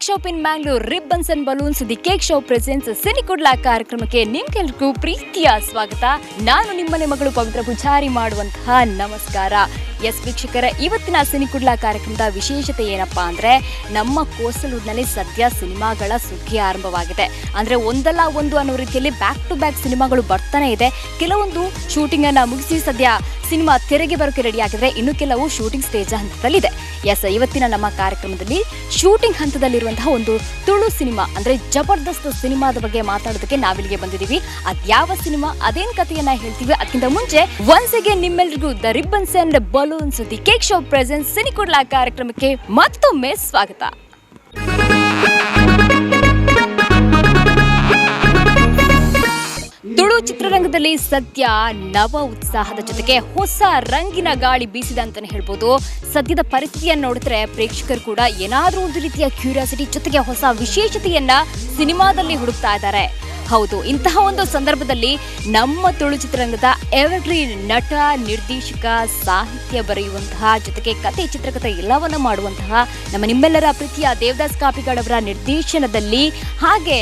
Shop in Mangalore ribbons and balloons the cake shop presents Cinikudla ಕಾರ್ಯಕ್ರಮಕ್ಕೆ ನಿಮ್ಗೆಲ್ರಿಗೂ ಪ್ರೀತಿಯ ಸ್ವಾಗತ. ನಾನು ನಿಮ್ಮನೆ ಮಗಳು ಪವಿತ್ರ ಪೂಜಾರಿ ಮಾಡುವಂತಹ ನಮಸ್ಕಾರ. ಎಸ್ ವೀಕ್ಷಕರ, ಇವತ್ತಿನ ಸಿನಿಕುಡ್ಲಾ ಕಾರ್ಯಕ್ರಮದ ವಿಶೇಷತೆ ಏನಪ್ಪಾ ಅಂದ್ರೆ, ನಮ್ಮ ಕೋಸ್ಟಲ್ವುಡ್ನಲ್ಲಿ ಸದ್ಯ ಸಿನಿಮಾಗಳ ಸುಗ್ಗಿ ಆರಂಭವಾಗಿದೆ. ಅಂದ್ರೆ ಒಂದಲ್ಲ ಒಂದು ಅನ್ನೋ ರೀತಿಯಲ್ಲಿ ಬ್ಯಾಕ್ ಟು ಬ್ಯಾಕ್ ಸಿನಿಮಾಗಳು ಬರ್ತಾನೆ ಇದೆ. ಕೆಲವೊಂದು ಶೂಟಿಂಗ್ ಅನ್ನ ಮುಗಿಸಿ ಸದ್ಯ ಸಿನಿಮಾ ತೆರೆಗೆ ಬರೋಕೆ ರೆಡಿ ಆಗಿದ್ರೆ, ಇನ್ನು ಕೆಲವು ಶೂಟಿಂಗ್ ಸ್ಟೇಜ್ ಹಂತದಲ್ಲಿದೆ. ಎಸ್, ಇವತ್ತಿನ ನಮ್ಮ ಕಾರ್ಯಕ್ರಮದಲ್ಲಿ ಶೂಟಿಂಗ್ ಹಂತದಲ್ಲಿರುವಂತಹ ಒಂದು ತುಳು ಸಿನಿಮಾ ಅಂದ್ರೆ ಜಬರ್ದಸ್ತ್ ಸಿನಿಮಾದ ಬಗ್ಗೆ ಮಾತಾಡೋದಕ್ಕೆ ನಾವಿಲ್ಲಿಗೆ ಬಂದಿದ್ದೀವಿ. ಅದ್ಯಾವ ಸಿನಿಮಾ, ಅದೇನ್ ಕಥೆಯನ್ನ ಹೇಳ್ತೀವಿ. ಅದಕ್ಕಿಂತ ಮುಂಚೆ ಒನ್ಸ್ ಅಗೇನ್ ನಿಮ್ಮೆಲ್ರಿಗೂ the ribbons and balloons the cake shop presents Cinikudla ಕಾರ್ಯಕ್ರಮಕ್ಕೆ ಮತ್ತೊಮ್ಮೆ ಸ್ವಾಗತ. ತುಳು ಚಿತ್ರರಂಗದಲ್ಲಿ ಸದ್ಯ ನವ ಉತ್ಸಾಹದ ಜೊತೆಗೆ ಹೊಸ ರಂಗಿನ ಗಾಳಿ ಬೀಸಿದೆ ಅಂತಾನೆ ಹೇಳ್ಬೋದು. ಸದ್ಯದ ಪರಿಸ್ಥಿತಿಯನ್ನು ನೋಡಿದ್ರೆ ಪ್ರೇಕ್ಷಕರು ಕೂಡ ಏನಾದರೂ ಒಂದು ರೀತಿಯ ಕ್ಯೂರಿಯಾಸಿಟಿ ಜೊತೆಗೆ ಹೊಸ ವಿಶೇಷತೆಯನ್ನ ಸಿನಿಮಾದಲ್ಲಿ ಹುಡುಕ್ತಾ ಇದ್ದಾರೆ. ಹೌದು, ಇಂತಹ ಒಂದು ಸಂದರ್ಭದಲ್ಲಿ ನಮ್ಮ ತುಳು ಚಿತ್ರರಂಗದ ಎವರ್ಗ್ರೀನ್ ನಟ, ನಿರ್ದೇಶಕ, ಸಾಹಿತ್ಯ ಬರೆಯುವಂತಹ ಜೊತೆಗೆ ಕತೆ, ಚಿತ್ರಕಥೆ ಎಲ್ಲವನ್ನ ಮಾಡುವಂತಹ ನಮ್ಮ ನಿಮ್ಮೆಲ್ಲರ ಪ್ರೀತಿಯ ದೇವದಾಸ್ ಕಾಪಿಕಾಡ್ ಅವರ ನಿರ್ದೇಶನದಲ್ಲಿ, ಹಾಗೆ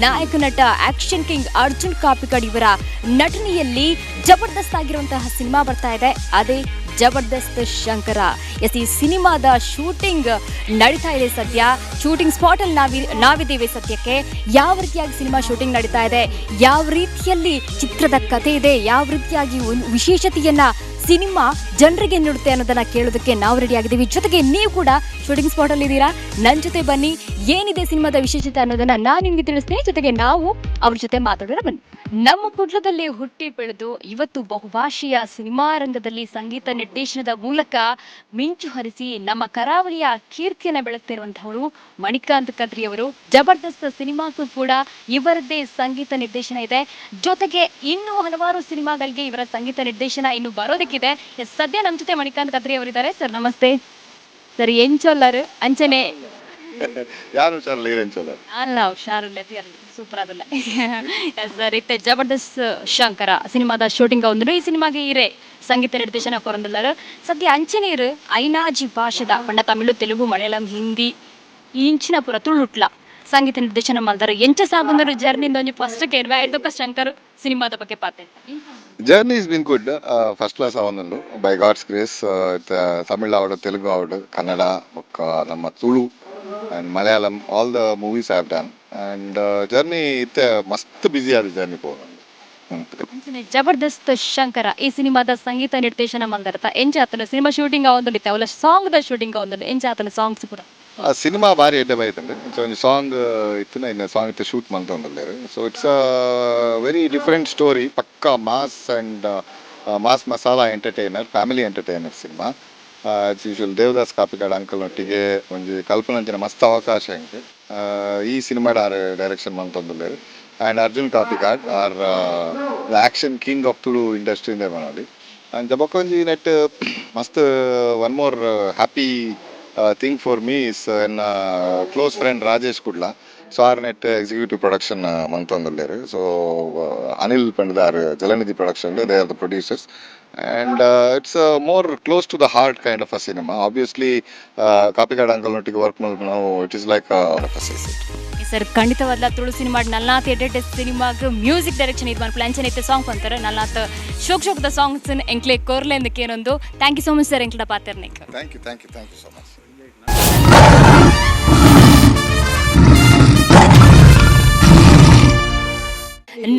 ನಾಯಕ ನಟ ಆಕ್ಷನ್ ಕಿಂಗ್ ಅರ್ಜುನ್ ಕಾಪಿಕಾಡ್ ಇವರ ನಟನೆಯಲ್ಲಿ ಜಬರ್ದಸ್ತ್ ಆಗಿರುವಂತಹ ಸಿನಿಮಾ ಬರ್ತಾ ಇದೆ. ಅದೇ ಜಬರ್ದಸ್ತ್ ಶಂಕರ. ಎಸ್, ಈ ಸಿನಿಮಾದ ಶೂಟಿಂಗ್ ನಡೀತಾ ಇದೆ. ಸದ್ಯ ಶೂಟಿಂಗ್ ಸ್ಪಾಟ್ ಅಲ್ಲಿ ನಾವಿದ್ದೇವೆ. ಸದ್ಯಕ್ಕೆ ಯಾವ ರೀತಿಯಾಗಿ ಸಿನಿಮಾ ಶೂಟಿಂಗ್ ನಡೀತಾ ಇದೆ, ಯಾವ ರೀತಿಯಲ್ಲಿ ಚಿತ್ರದ ಕಥೆ ಇದೆ, ಯಾವ ರೀತಿಯಾಗಿ ವಿಶೇಷತೆಯನ್ನ ಸಿನಿಮಾ ಜನರಿಗೆ ನೀಡುತ್ತೆ ಅನ್ನೋದನ್ನ ಕೇಳೋದಕ್ಕೆ ನಾವು ರೆಡಿ ಆಗಿದ್ದೀವಿ. ಜೊತೆಗೆ ನೀವು ಕೂಡ ಶೂಟಿಂಗ್ ಸ್ಪಾಟ್ ಅಲ್ಲಿ ಇದ್ದೀರಾ, ನನ್ನ ಜೊತೆ ಬನ್ನಿ. ಏನಿದೆ ಸಿನಿಮಾದ ವಿಶೇಷತೆ ಅನ್ನೋದನ್ನ ನಾನು ನಿಮ್ಗೆ ತಿಳಿಸ್ತೀನಿ. ಜೊತೆಗೆ ನಾವು ಅವ್ರ ಜೊತೆ ಮಾತಾಡೋಣ ಬನ್ನಿ. ನಮ್ಮ ಕುಡ್ಲದಲ್ಲಿ ಹುಟ್ಟಿ ಬೆಳೆದು ಇವತ್ತು ಬಹುಭಾಷೆಯ ಸಿನಿಮಾ ರಂಗದಲ್ಲಿ ಸಂಗೀತ ನಿರ್ದೇಶನದ ಮೂಲಕ ಮಿಂಚು ಹರಿಸಿ ನಮ್ಮ ಕರಾವಳಿಯ ಕೀರ್ತಿಯನ್ನು ಬೆಳೆಸ್ತಿರುವಂತಹವರು ಮಣಿಕಾಂತ್ ಕದ್ರಿ ಅವರು. ಜಬರ್ದಸ್ತ್ ಸಿನಿಮಾಕ್ಕೂ ಕೂಡ ಇವರದ್ದೇ ಸಂಗೀತ ನಿರ್ದೇಶನ ಇದೆ. ಜೊತೆಗೆ ಇನ್ನೂ ಹಲವಾರು ಸಿನಿಮಾಗಳಿಗೆ ಇವರ ಸಂಗೀತ ನಿರ್ದೇಶನ ಇನ್ನು ಬರೋದಕ್ಕಿದೆ. ಸದ್ಯ ನಮ್ಮ ಜೊತೆ ಮಣಿಕಾಂತ್ ಕದ್ರಿ ಅವರಿದ್ದಾರೆ. ಸರ್ ನಮಸ್ತೆ. ಸರ್ ಏನ್ ಚೊಲ್ಲರು ಅಂಚನೆ ಯಾರು ಅಲ್ಲ ಹುಷಾರಿಲ್ಲ ಸೂಪರ್ ಅದಲ್ಲ ಸರ್. ಇತ್ತೆ ಜಬರ್ದಸ್ತ್ ಶಂಕರ ಸಿನಿಮಾದ ಶೂಟಿಂಗ್ ಒಂದು ಈ ಸಿನಿಮಾಗೆ ಇರೇ ಸಂಗೀತ ನಿರ್ದೇಶನ ಕೊರಂದಲ್ಲರು ಸದ್ಯ ಅಂಚನೀರು ಐನಾಜಿ ಭಾಷೆದ ಪಂಡ ತಮಿಳು, ತೆಲುಗು, ಮಲಯಾಳಂ, ಹಿಂದಿ ಇಂಚಿನ ಪುರ ತುಳುಟ್ಲ ಸಂಗೀತ ನಿರ್ದೇಶನ ಮಾಡಿದಾರೆ. ಎಂಚ ಸಾಬಂದರು ಜರ್ನಿಂದ ಒಂಜಿ ಫಸ್ಟ್ ಕೇರ್ವೆ ಐದೊಕ್ಕ ಶಂಕರ್ ಸಿನಿಮಾದ ಬಗ್ಗೆ ಪಾತೆ. Journey is been good, first class ಅವನನ್ನು ಬೈ ಗಾಡ್ಸ್ ಗ್ರೇಸ್. ತಮಿಳ್ ಆವಡು, ತೆಲುಗು ಆವಡು, ಕನ್ನಡ, ನಮ್ಮ Tulu and Malayalam, all the movies I have done, and journey itte mast busy ಆದ ಜರ್ನಿ ಪೋನ. ಜಬರ್ದಸ್ತ್ ಶಂಕರ ಈ ಸಿನಿಮಾದ ಸಂಗೀತ ನಿರ್ದೇಶನ ಮಂದರತ ಎಂಜಾತನ ಸಿನಿಮಾ ಶೂಟಿಂಗ್ ಆವೊಂದುಂಡಿತ್ತೆ ಅವಲ ಸಾಂಗ್ ದ ಶೂಟಿಂಗ್ ಆವೊಂದುಂಡು ಎಂಜಾತನ ಸಾಂಗ್ಸ್ ಪೂರ ಆ ಸಿನಿಮಾ ಬಾರಿ ಎಡ್ಡೆ ಬೈತಂಡೆ. ಸೊ ಒಂದು ಸಾಂಗ್ ಇತ್ತನ ಇನ್ನ ಸಾಂಗ್ ಇತ್ತೆ ಶೂಟ್ ಮಂತೊಂದುಲ್ಲೆರ್. So it's a very different story, pakka mass and mass masala entertainer, family entertainer cinema. As usual Devadas Kapikad uncle ನೊಟ್ಟಿಗೆ ಒಂಜಿ ಕಲ್ಪನಂಚಿನ ಮಸ್ತ್ ಅವಕಾಶ ಎಂಕ್ ಈ ಸಿನಿಮಾಡ ಡೈರೆಕ್ಷನ್ ಮಂತೊಂದುಲ್ಲೆರ್. And Arjun Kapikad are the action king of Tulu ಇಂಡಸ್ಟ್ರಿಯಿಂದ ಮನೋಲಿ. ಆ್ಯಂಡ್ ಬೊಕೊಂಜಿ ನೆಟ್ ಮಸ್ತ್ one more happy thing for me is ಎನ್ನ close friend Rajesh Kudla. So ಆರ್ ನೆಟ್ ಎಕ್ಸಿಕ್ಯೂಟಿವ್ ಪ್ರೊಡಕ್ಷನ್ ಮಂತೊಂದುಲ್ಲೆರ್. So Anil ಪಂಡದಾರ್ ಜಲನಿಧಿ production, they are the producers. And it's more close to the heart kind of a cinema. Obviously, Kapikad uncle nottige work now, it is like a sir ಖಂಡಿತವಾದ Tulu cinema ನಲ್ನಾಥ್ ಎಡ್ಡೆ ಸಿನಿಮಾಗ music direction ಇದು ಮಾಡ್ಕೊಳ್ಳಿ ಅಂಚನೆ ಇತ್ತೆ song ಅಂತಾರೆ ನಲ್ನಾಥ್ ಶೋಕ್ the songs ಎಂಕ್ಲೆ ಕೋರ್ಲೆ ಎಂದಕ್ಕೆ ಏನೊಂದು. Thank you so much sir ಎಂಕ್ಲ ಪಾತೆರ್ನಿಕ್. Thank you so much.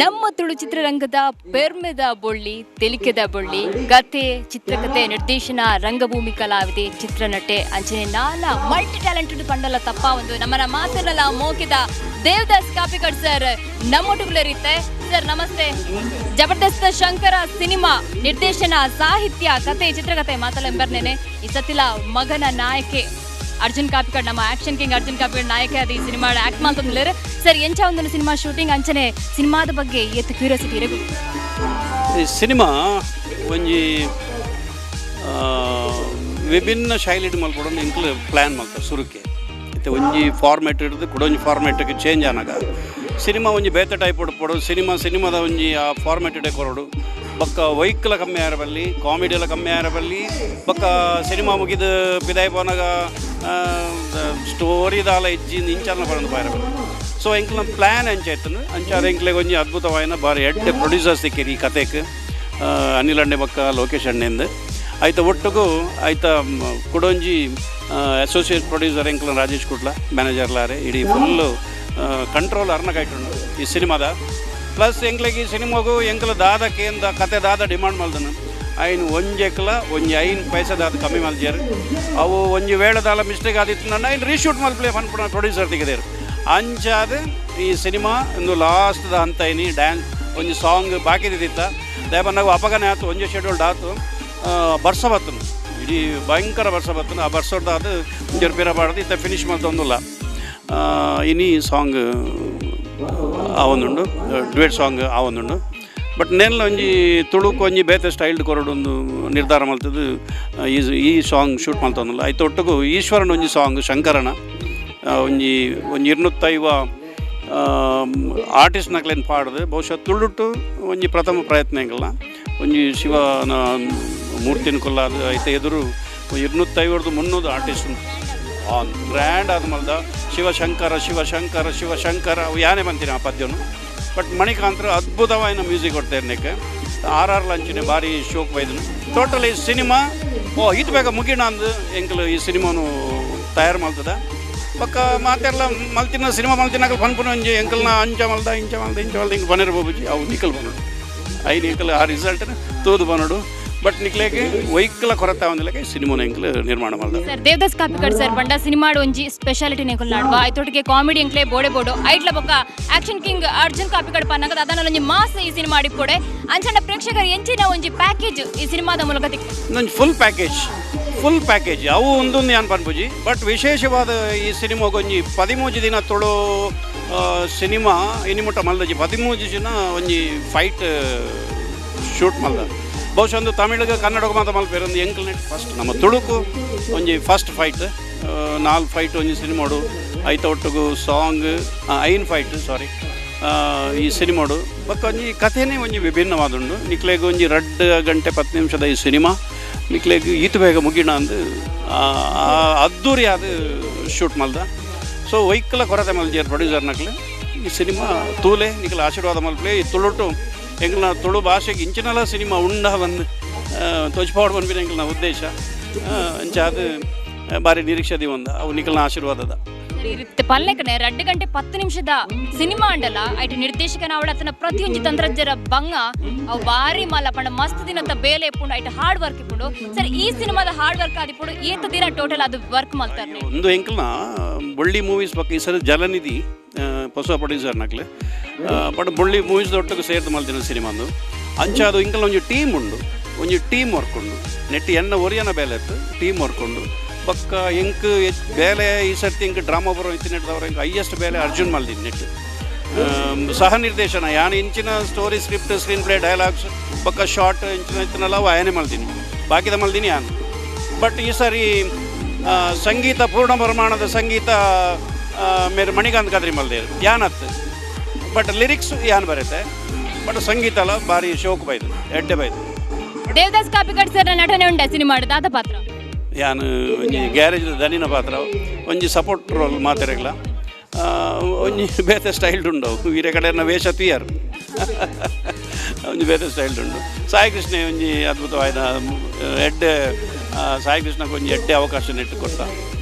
ನಮ್ಮ ತುಳು ಚಿತ್ರರಂಗದ ಪೆರ್ಮೆದ ಬೊಳ್ಳಿ, ತೆಲಿಕೆದ ಬೊಳ್ಳಿ, ಕತೆ, ಚಿತ್ರಕಥೆ, ನಿರ್ದೇಶನ, ರಂಗಭೂಮಿ ಕಲಾವಿದೆ, ಚಿತ್ರನಟೆ ಅಂಚನೆ ನಾಲ ಮಲ್ಟಿ ಟ್ಯಾಲೆಂಟೆಡ್ ಪಂಡಲ ತಪ್ಪ ಒಂದು ನಮ್ಮನ ಮಾತರಲ್ಲ ಮೋಕಿದ ದೇವದಾಸ್ ಕಾಪಿಕಾಡ್ ಸರ್ ನಮ್ಮೊಟ್ಟಿಗೆ ಸರ್ ನಮಸ್ತೆ. ಜಬರ್ದಸ್ತ್ ಶಂಕರ ಸಿನಿಮಾ ನಿರ್ದೇಶನ, ಸಾಹಿತ್ಯ, ಕತೆ, ಚಿತ್ರಕಥೆ ಮಾತಲೆಂಬರ್ನೇನೆ ಈ ಸತಿಲ ಮಗನ ನಾಯಕಿ ಅರ್ಜುನ್ ಕಾಪಿಕಾಡ್, ನಮ್ಮ ಆಕ್ಷನ್ ಕಿಂಗ್ ಅರ್ಜುನ್ ಕಾಪಿಕಾಡ್ ನಾಯಕ ಅದು ಈ ಸಿನಿಮಾ ಆಕ್ಟ್ ಮಾಡ್ತಂದಿಲ್ಲ ಸರ್. ಎಂಚ ಒಂದು ಸಿನಿಮಾ ಶೂಟಿಂಗ್ ಅಂಚನೆ ಸಿನಿಮಾದ ಬಗ್ಗೆ ಎತ್ತು ಕ್ಯೂರಿಯಾಸಿಟಿ ಇರಬೇಕು. ಈ ಸಿನಿಮಾ ಒಂಜಿ ವಿಭಿನ್ನ ಶೈಲಿ ಮಲ್ಪಡೋದು ಇಂಕ್ಲು ಪ್ಲ್ಯಾನ್ ಮಾಡ್ತಾರೆ ಸುರುಕ್ಕೆ. ಮತ್ತು ಒಂಜಿ ಫಾರ್ಮ್ಯಾಟ್ ಹಿಡಿದು ಕೂಡ ಒಂಜಿ ಫಾರ್ಮ್ಯಾಟಿಗೆ ಚೇಂಜ್ ಆನಾಗ ಸಿನಿಮಾ ಒಂಜಿ ಬೇತೆ ಟೈಪ್ ಉಡ್ಪಡು ಸಿನಿಮಾದ ಒಂಜಿ ಆ ಫಾರ್ಮೆಟೆಡ್ ಕೊರಡು ಬೊಕ್ಕ ವೈಕ್ಲ ಕಮ್ಮಿ ಆರ ಬಲ್ಲಿ ಕಾಮಿಡಿ ಎಲ್ಲ ಕಮ್ಮಿ ಆರ ಬಲ್ಲಿ ಬೊಕ್ಕ ಸಿನಿಮಾ ಮುಗಿದು ಪಿದಾಯಿ ಪೋನಾಗ ಸ್ಟೋರಿದಾಲ ಇಜ್ಜಿಂದ ಇಂಚಾಲ ಪಡೋದು ಬಾರ ಬಲ್ಲಿ ಸೊ ಎಂಕ್ಲ ಪ್ಲ್ಯಾನ್ ಅಂಚಾಯ್ತನು ಅಂಚಾರ ಎಂಕ್ಲೆಗೆ ಒಂಜಿ ಅದ್ಭುತವಾಯಿನ ಬಾರಿ ಎಡ್ಡೆ ಪ್ರೊಡ್ಯೂಸರ್ಸ್ ಸಿಕ್ಕಿರಿ ಈ ಕತೆಗೆ ಅನಿಲ್ ಅಣ್ಣೆ ಬೊಕ್ಕ ಲೋಕೇಶ್ ಅಣ್ಣೆಂದು ಆಯ್ತು ಒಟ್ಟಿಗೂ ಆಯ್ತಾ ಕುಡೊಂಜಿ ಅಸೋಸಿಯೇಟ್ ಪ್ರೊಡ್ಯೂಸರ್ ಎಂಕ್ಲ ರಾಜೇಶ್ ಕುಡ್ಲ ಮ್ಯಾನೇಜರ್ಲಾರೆ ಇಡೀ ಫುಲ್ಲು ಕಂಟ್ರೋಲ್ ಅರ್ನಕಾಯ್ತು ಈ ಸಿನಿಮಾದ ಪ್ಲಸ್ ಎಂಕ್ಲೆಗೆ ಈ ಸಿನಿಮಾಗೂ ಎಂಕ್ಲ ದಾದ ಕೇಂದ್ರ ಕತೆ ದಾದ ಡಿಮಾಂಡ್ ಮಾಡ್ದನು ಐನು ಒಂಜೆಕ್ಲ ಒಂಜಿ 5 ಪೈಸೆ ದಾದ ಕಮ್ಮಿ ಮಲ್ಜಾರು ಅವು ಒಂಜಿ ವೇಳದಾಲ ಮಿಸ್ಟೇಕ್ ಆದಿತ್ತು ನನ್ನ ಐನು ರೀಶೂಟ್ ಮಲ್ಪ್ಲೇ ಪನ್ಪುಣ ಪ್ರೊಡ್ಯೂಸರ್ ತೆಗೆದೇರು ಅಂಚಾದ ಈ ಸಿನಿಮಾ ಒಂದು ಲಾಸ್ಟ್ದ ಹಂತ ಏನಿ ಡ್ಯಾನ್ಸ್ ಒಂಜಿ ಸಾಂಗ್ ಬಾಕಿದಿತ್ತ ದೇವನಾಗು ಅಪಗನೆ ಆಯ್ತು ಒಂಜಿ ಶೆಡ್ಯೂಲ್ಡ್ ಆಯ್ತು ಬರ್ಸ ಬತ್ತನು ಇಡೀ ಭಯಂಕರ ಬರ್ಸ ಬತ್ತನು ಆ ಬರ್ಸೋದಾದ ಒಂಜರು ಪೀರ ಬಾಡ್ದು ಇತ್ತ ಫಿನಿಶ್ ಮಾಡ್ತೊಂದಿಲ್ಲ ಇನಿ ಸಾಂಗ್ ಆವೊಂದುಂಡು ಡ್ವೇಟ್ ಸಾಂಗ್ ಆವೊಂದುಂಡು ಬಟ್ ನೆಲ್ಲ ಒಂಜಿ ತುಳುಕು ಒಂಜಿ ಬೇತೆ ಸ್ಟೈಲ್ಡ್ ಕೊರಡೊಂದು ನಿರ್ಧಾರ ಮಲ್ತದ್ದು ಈ ಸಾಂಗ್ ಶೂಟ್ ಮಲ್ತೊಂದಿಲ್ಲ ಆಯ್ತು ಒಟ್ಟಿಗೂ ಈಶ್ವರನ ಒಂಜಿ ಸಾಂಗ್ ಶಂಕರನ ಒಂಜಿ 250 ಆರ್ಟಿಸ್ಟ್ ನಕ್ಲೇನು ಪಾಡ್ದು ಬಹುಶಃ ತುಳುಟು ಒಂಜಿ ಪ್ರಥಮ ಪ್ರಯತ್ನ ಎಂಕಲ್ನ ಒಂಜಿ ಶಿವನ ಮೂರ್ತಿನ ಕೊಲ್ಲಾದ ಐತೆ ಎದುರು 250-300 ಆರ್ಟಿಸ್ಟ್ ಆನ್ ಗ್ರ್ಯಾಂಡ್ ಆದ ಮಲ್ದ ಶಿವಶಂಕರ ಅವು ಯಾನೇ ಬಂತೀನಿ ಆ ಪದ್ಯನು ಬಟ್ ಮಣಿಕಾಂತ್ರ ಅದ್ಭುತವಾದ ಮ್ಯೂಸಿಕ್ ಕೊಡ್ತೇನೆ ಆರ್ ಲಂಚಿನ ಭಾರಿ ಶೋಕ್ ಬೈದನು ಟೋಟಲ್ ಈ ಸಿನಿಮಾ ಇದು ಬೇಗ ಮುಗಿಣ ಅಂದು ಎಂಕಲು ಈ ಸಿನಿಮಾನು ತಯಾರು ಮಾಡ್ತದ ಪಕ್ಕ ಮಾತೆಲ್ಲ ಮಲ್ತಿನ ಸಿನಿಮಾ ಮಲ್ತಿನಾಗ ಪನ್ಪುನ ಒಂಜಿ ಎಂಕಲ್ನ ಇಂಚ ಮಲ್ದ ಹಿಂಗೆ ಬನ್ನಿರ ಬಾಬುಜಿ ಅವು ನಿಖಲ್ ಬನ್ನೋಡು ನಿಖಲ್ ಆ ರಿಸಲ್ಟ್ನ ತೋದು ಬನ್ನೋಡು ಬಟ್ ನಿಕ್ಲೇಗೆ ವೈಕಲ ಕೊರತೆ ಒಂದಿಲ್ಲಕ್ಕೆ ಸಿನಿಮಾನ ಎಂಕ್ಲು ನಿರ್ಮಾಣ ಮಾಡ್ದ ಸರ್ ದೇವದಾಸ್ ಕಾಪಿಕಾಡ್ ಸರ್ ಬಂಡ ಸಿನಿಮಾಡ್ ಒಂಜಿ ಸ್ಪೆಷಾಲಿಟಿ ನೆಂಕಲ್ ನಾಡುವ ಐತೊಟ್ಟಿಗೆ ಕಾಮಿಡಿ ಎಂಕ್ಲೆ ಬೋಡು ಐಟ್ಲ ಬೊಕ್ಕ ಆಕ್ಷನ್ ಕಿಂಗ್ ಅರ್ಜುನ್ ಕಾಪಿಕಾಡ್ ಪನ್ನಗ ಅದನ್ನ ಒಂಜಿ ಮಾಸ್ ಈ ಸಿನಿಮಾ ಆಡಿಪೊಡೆ ಅಂಚಂಡ ಪ್ರೇಕ್ಷಕರು ಎಂಚಿನ ಒಂಜಿ ಪ್ಯಾಕೇಜ್ ಈ ಸಿನಿಮಾದ ಮೂಲಕ ನಂಜಿ ಫುಲ್ ಪ್ಯಾಕೇಜ್ ಅವು ಒಂದೊಂದು ಯಾನ್ ಪನ್ಪುಜಿ ಬಟ್ ವಿಶೇಷವಾದ ಈ ಸಿನಿಮಾಗೆ ಒಂಜಿ 13 ದಿನ ತೊಳೋ ಸಿನಿಮಾ ಇನಿಮುಟ್ಟ ಮಲ್ದಜಿ 13 ದಿನ ಒಂಜಿ ಫೈಟ್ ಶೂಟ್ ಮಲ್ದ ಬಹುಶಃ ಒಂದು ತಮಿಳಿಗೆ ಕನ್ನಡಕ್ಕೆ ಮಾತ್ರ ಮಲ್ಪೇರು ಒಂದು ಎಂಕ್ಲೆಟ್ ಫಸ್ಟ್ ನಮ್ಮ ತುಳುಕು ಒಂಜಿ ಫಸ್ಟ್ ಫೈಟ್ 4 ಫೈಟ್ ಒಂಜಿ ಸಿನಿಮಾಡು ಐತ ಒಟ್ಟಿಗೂ ಸಾಂಗ್ 5 ಫೈಟ್ ಈ ಸಿನಿಮಾಡು ಬೊಕ್ಕ ಒಂಜಿ ಕಥೆನೇ ಒಂಜಿ ವಿಭಿನ್ನವಾದುಂಡು ನಿಕ್ಲೆಗ್ ಒಂಜಿ 2 ಗಂಟೆ 10 ನಿಮಿಷದ ಈ ಸಿನಿಮಾ ನಿಕ್ಲೆಗ್ ಈತು ಬೇಗ ಮುಗಿಣ ಅಂದು ಅದ್ದೂರಿ ಆದ ಶೂಟ್ ಮಲ್ದ ಸೊ ವೈಕಲ ಕೊರತೆ ಮಲ್ಜಿಯರ್ ಪ್ರೊಡ್ಯೂಸರ್ ನಕ್ಲೆ ಈ ಸಿನಿಮಾ ತೂಲೆ ನಿಕ್ಲ ಆಶೀರ್ವಾದ ಮಲ್ಪಲೆ ಈ ತುಳುಟು ಎಂಗ್ಲ ತುಳು ಭಾಷೆಗೆ ಇಂಚಿನಲ್ಲ ಸಿನಿಮಾ ಉಂಡ ಬಂದು ತೋಚ್ಪಾಡು ಬಂದ್ಬಿಟ್ಟು ಎಂಗ್ಲ ಉದ್ದೇಶ ಅಂಚಾದ ಭಾರಿ ನಿರೀಕ್ಷೆ ಒಂದ ಅವು ನಿಖಲ್ನ ಆಶೀರ್ವಾದದ ಪಲ್ಲೆಕನೆ 2 ಗಂಟೆ 10 ನಿಮಿಷದ ಸಿನಿಮಾ ಅಂಡಲ್ಲ ಐಟು ನಿರ್ದೇಶಕನ ಅವಳತನ ಪ್ರತಿಯೊಂದು ತಂತ್ರಜ್ಞರ ಬಂಗ ಅವು ಬಾರಿ ಮಾಲ ಪಂಡ ಮಸ್ತ್ ದಿನದ ಬೇಲೆ ಇಪ್ಪುಂಡು ಐಟು ಹಾರ್ಡ್ ವರ್ಕ್ ಇಪ್ಪುಂಡು ಸರ್ ಈ ಸಿನಿಮಾದ ಹಾರ್ಡ್ ವರ್ಕ್ ಆದಿಪ್ಪುಂಡು ಏತ ದಿನ ಟೋಟಲ್ ಅದು ವರ್ಕ್ ಮಾಡ್ತಾರೆ ಒಂದು ಎಂಕಲ್ನ ಬೊಳ್ಳಿ ಮೂವೀಸ್ ಬಗ್ಗೆ ಈ ಸರಿ ಜಲನಿಧಿ ಹೊಸ ಪ್ರೊಡ್ಯೂಸರ್ ನಕ್ಲೆ ಬಟ್ ಬೊಳ್ಳಿ ಮೂವೀಸ್ ಒಟ್ಟಿಗೆ ಸೇರ್ದು ಮಲ್ತಿನ ಸಿನಿಮಾಂದು ಅಂಚಾದು ಇಂಕಲ್ ಒಂಜಿ ಟೀಮ್ ಉಂಡು ಒಂಜಿ ಟೀಮ್ ವರ್ಕ್ ಉಂಡು ನೆಟ್ಟಿ ಎನ್ನ ಒರಿಯನ ಬೇಲೆ ಇತ್ತು ಟೀಮ್ ವರ್ಕ್ ಉಂಡು ಪಕ್ಕ ಎಂಕ್ ಬೇಲೆ ಈ ಸರ್ತಿ ಇಂಕ್ ಡ್ರಾಮಾ ಬರೋ ಇತ್ತಿನೆಟ್ಟದವ್ರು ಇಂಕ್ ಹೈಯೆಸ್ಟ್ ಬೇಲೆ ಅರ್ಜುನ್ ಮಲ್ದಿನಿ ನೆಟ್ಟು ಸಹ ನಿರ್ದೇಶನ ಯಾನು ಇಂಚಿನ story script screen play dialogues ಪಕ್ಕ ಶಾರ್ಟ್ ಇಂಚಿನ ಇತ್ತನಲ್ಲ ಅವು ಆಯನೇ ಮಲ್ದಿನಿ ಬಾಕಿದ ಮಲ್ದಿನಿ ಯಾನು ಬಟ್ ಈ ಸಾರಿ ಸಂಗೀತ ಪೂರ್ಣ ಪ್ರಮಾಣದ ಸಂಗೀತ ಮೇರೆ ಮಣಿಕಾಂತ್ ಕದ್ರಿ ಮಲ್ದೇರು ಯಾನತ್ತು ಬಟ್ ಲಿರಿಕ್ಸ್ ಯಾನ್ ಬರುತ್ತೆ ಬಟ್ ಸಂಗೀತ ಅಲ್ಲ ಭಾರಿ ಶೋಕ್ ಬೈದು ಎಡ್ಡೆ ಬೈದು ದೇವದಾಸ್ ಕಾಪಿಕಾಡ್ ಸರ್ ನಟನೆ ಉಂಡ ಸಿನಿಮಾ ದಾದ ಪಾತ್ರ ಯಾನು ಒಂಜಿ ಗ್ಯಾರೇಜ್ ದನಿನ ಪಾತ್ರ ಒಂಜಿ ಸಪೋರ್ಟ್ ರೋಲ್ ಮಾತಾಡಲ್ಲ ಒಂಜಿ ಬೇತೆ ಸ್ಟೈಲ್ಡ್ ಉಂಡು ವೀರೆ ಕಡೆನ ವೇಷ ತುಯ್ಯಾರು ಒಂಜಿ ಬೇತೆ ಸ್ಟೈಲ್ಡ್ ಉಂಡು ಸಾಯಿ ಕೃಷ್ಣ ಒಂಜಿ ಅದ್ಭುತವಾದ ಎಡ್ಡೆ ಸಾಯಿ ಕೃಷ್ಣಕ್ಕೆ ಒಂಜಿ ಎಡ್ಡೆ ಅವಕಾಶ ನೆಟ್ಟು ಕೊಡ್ತ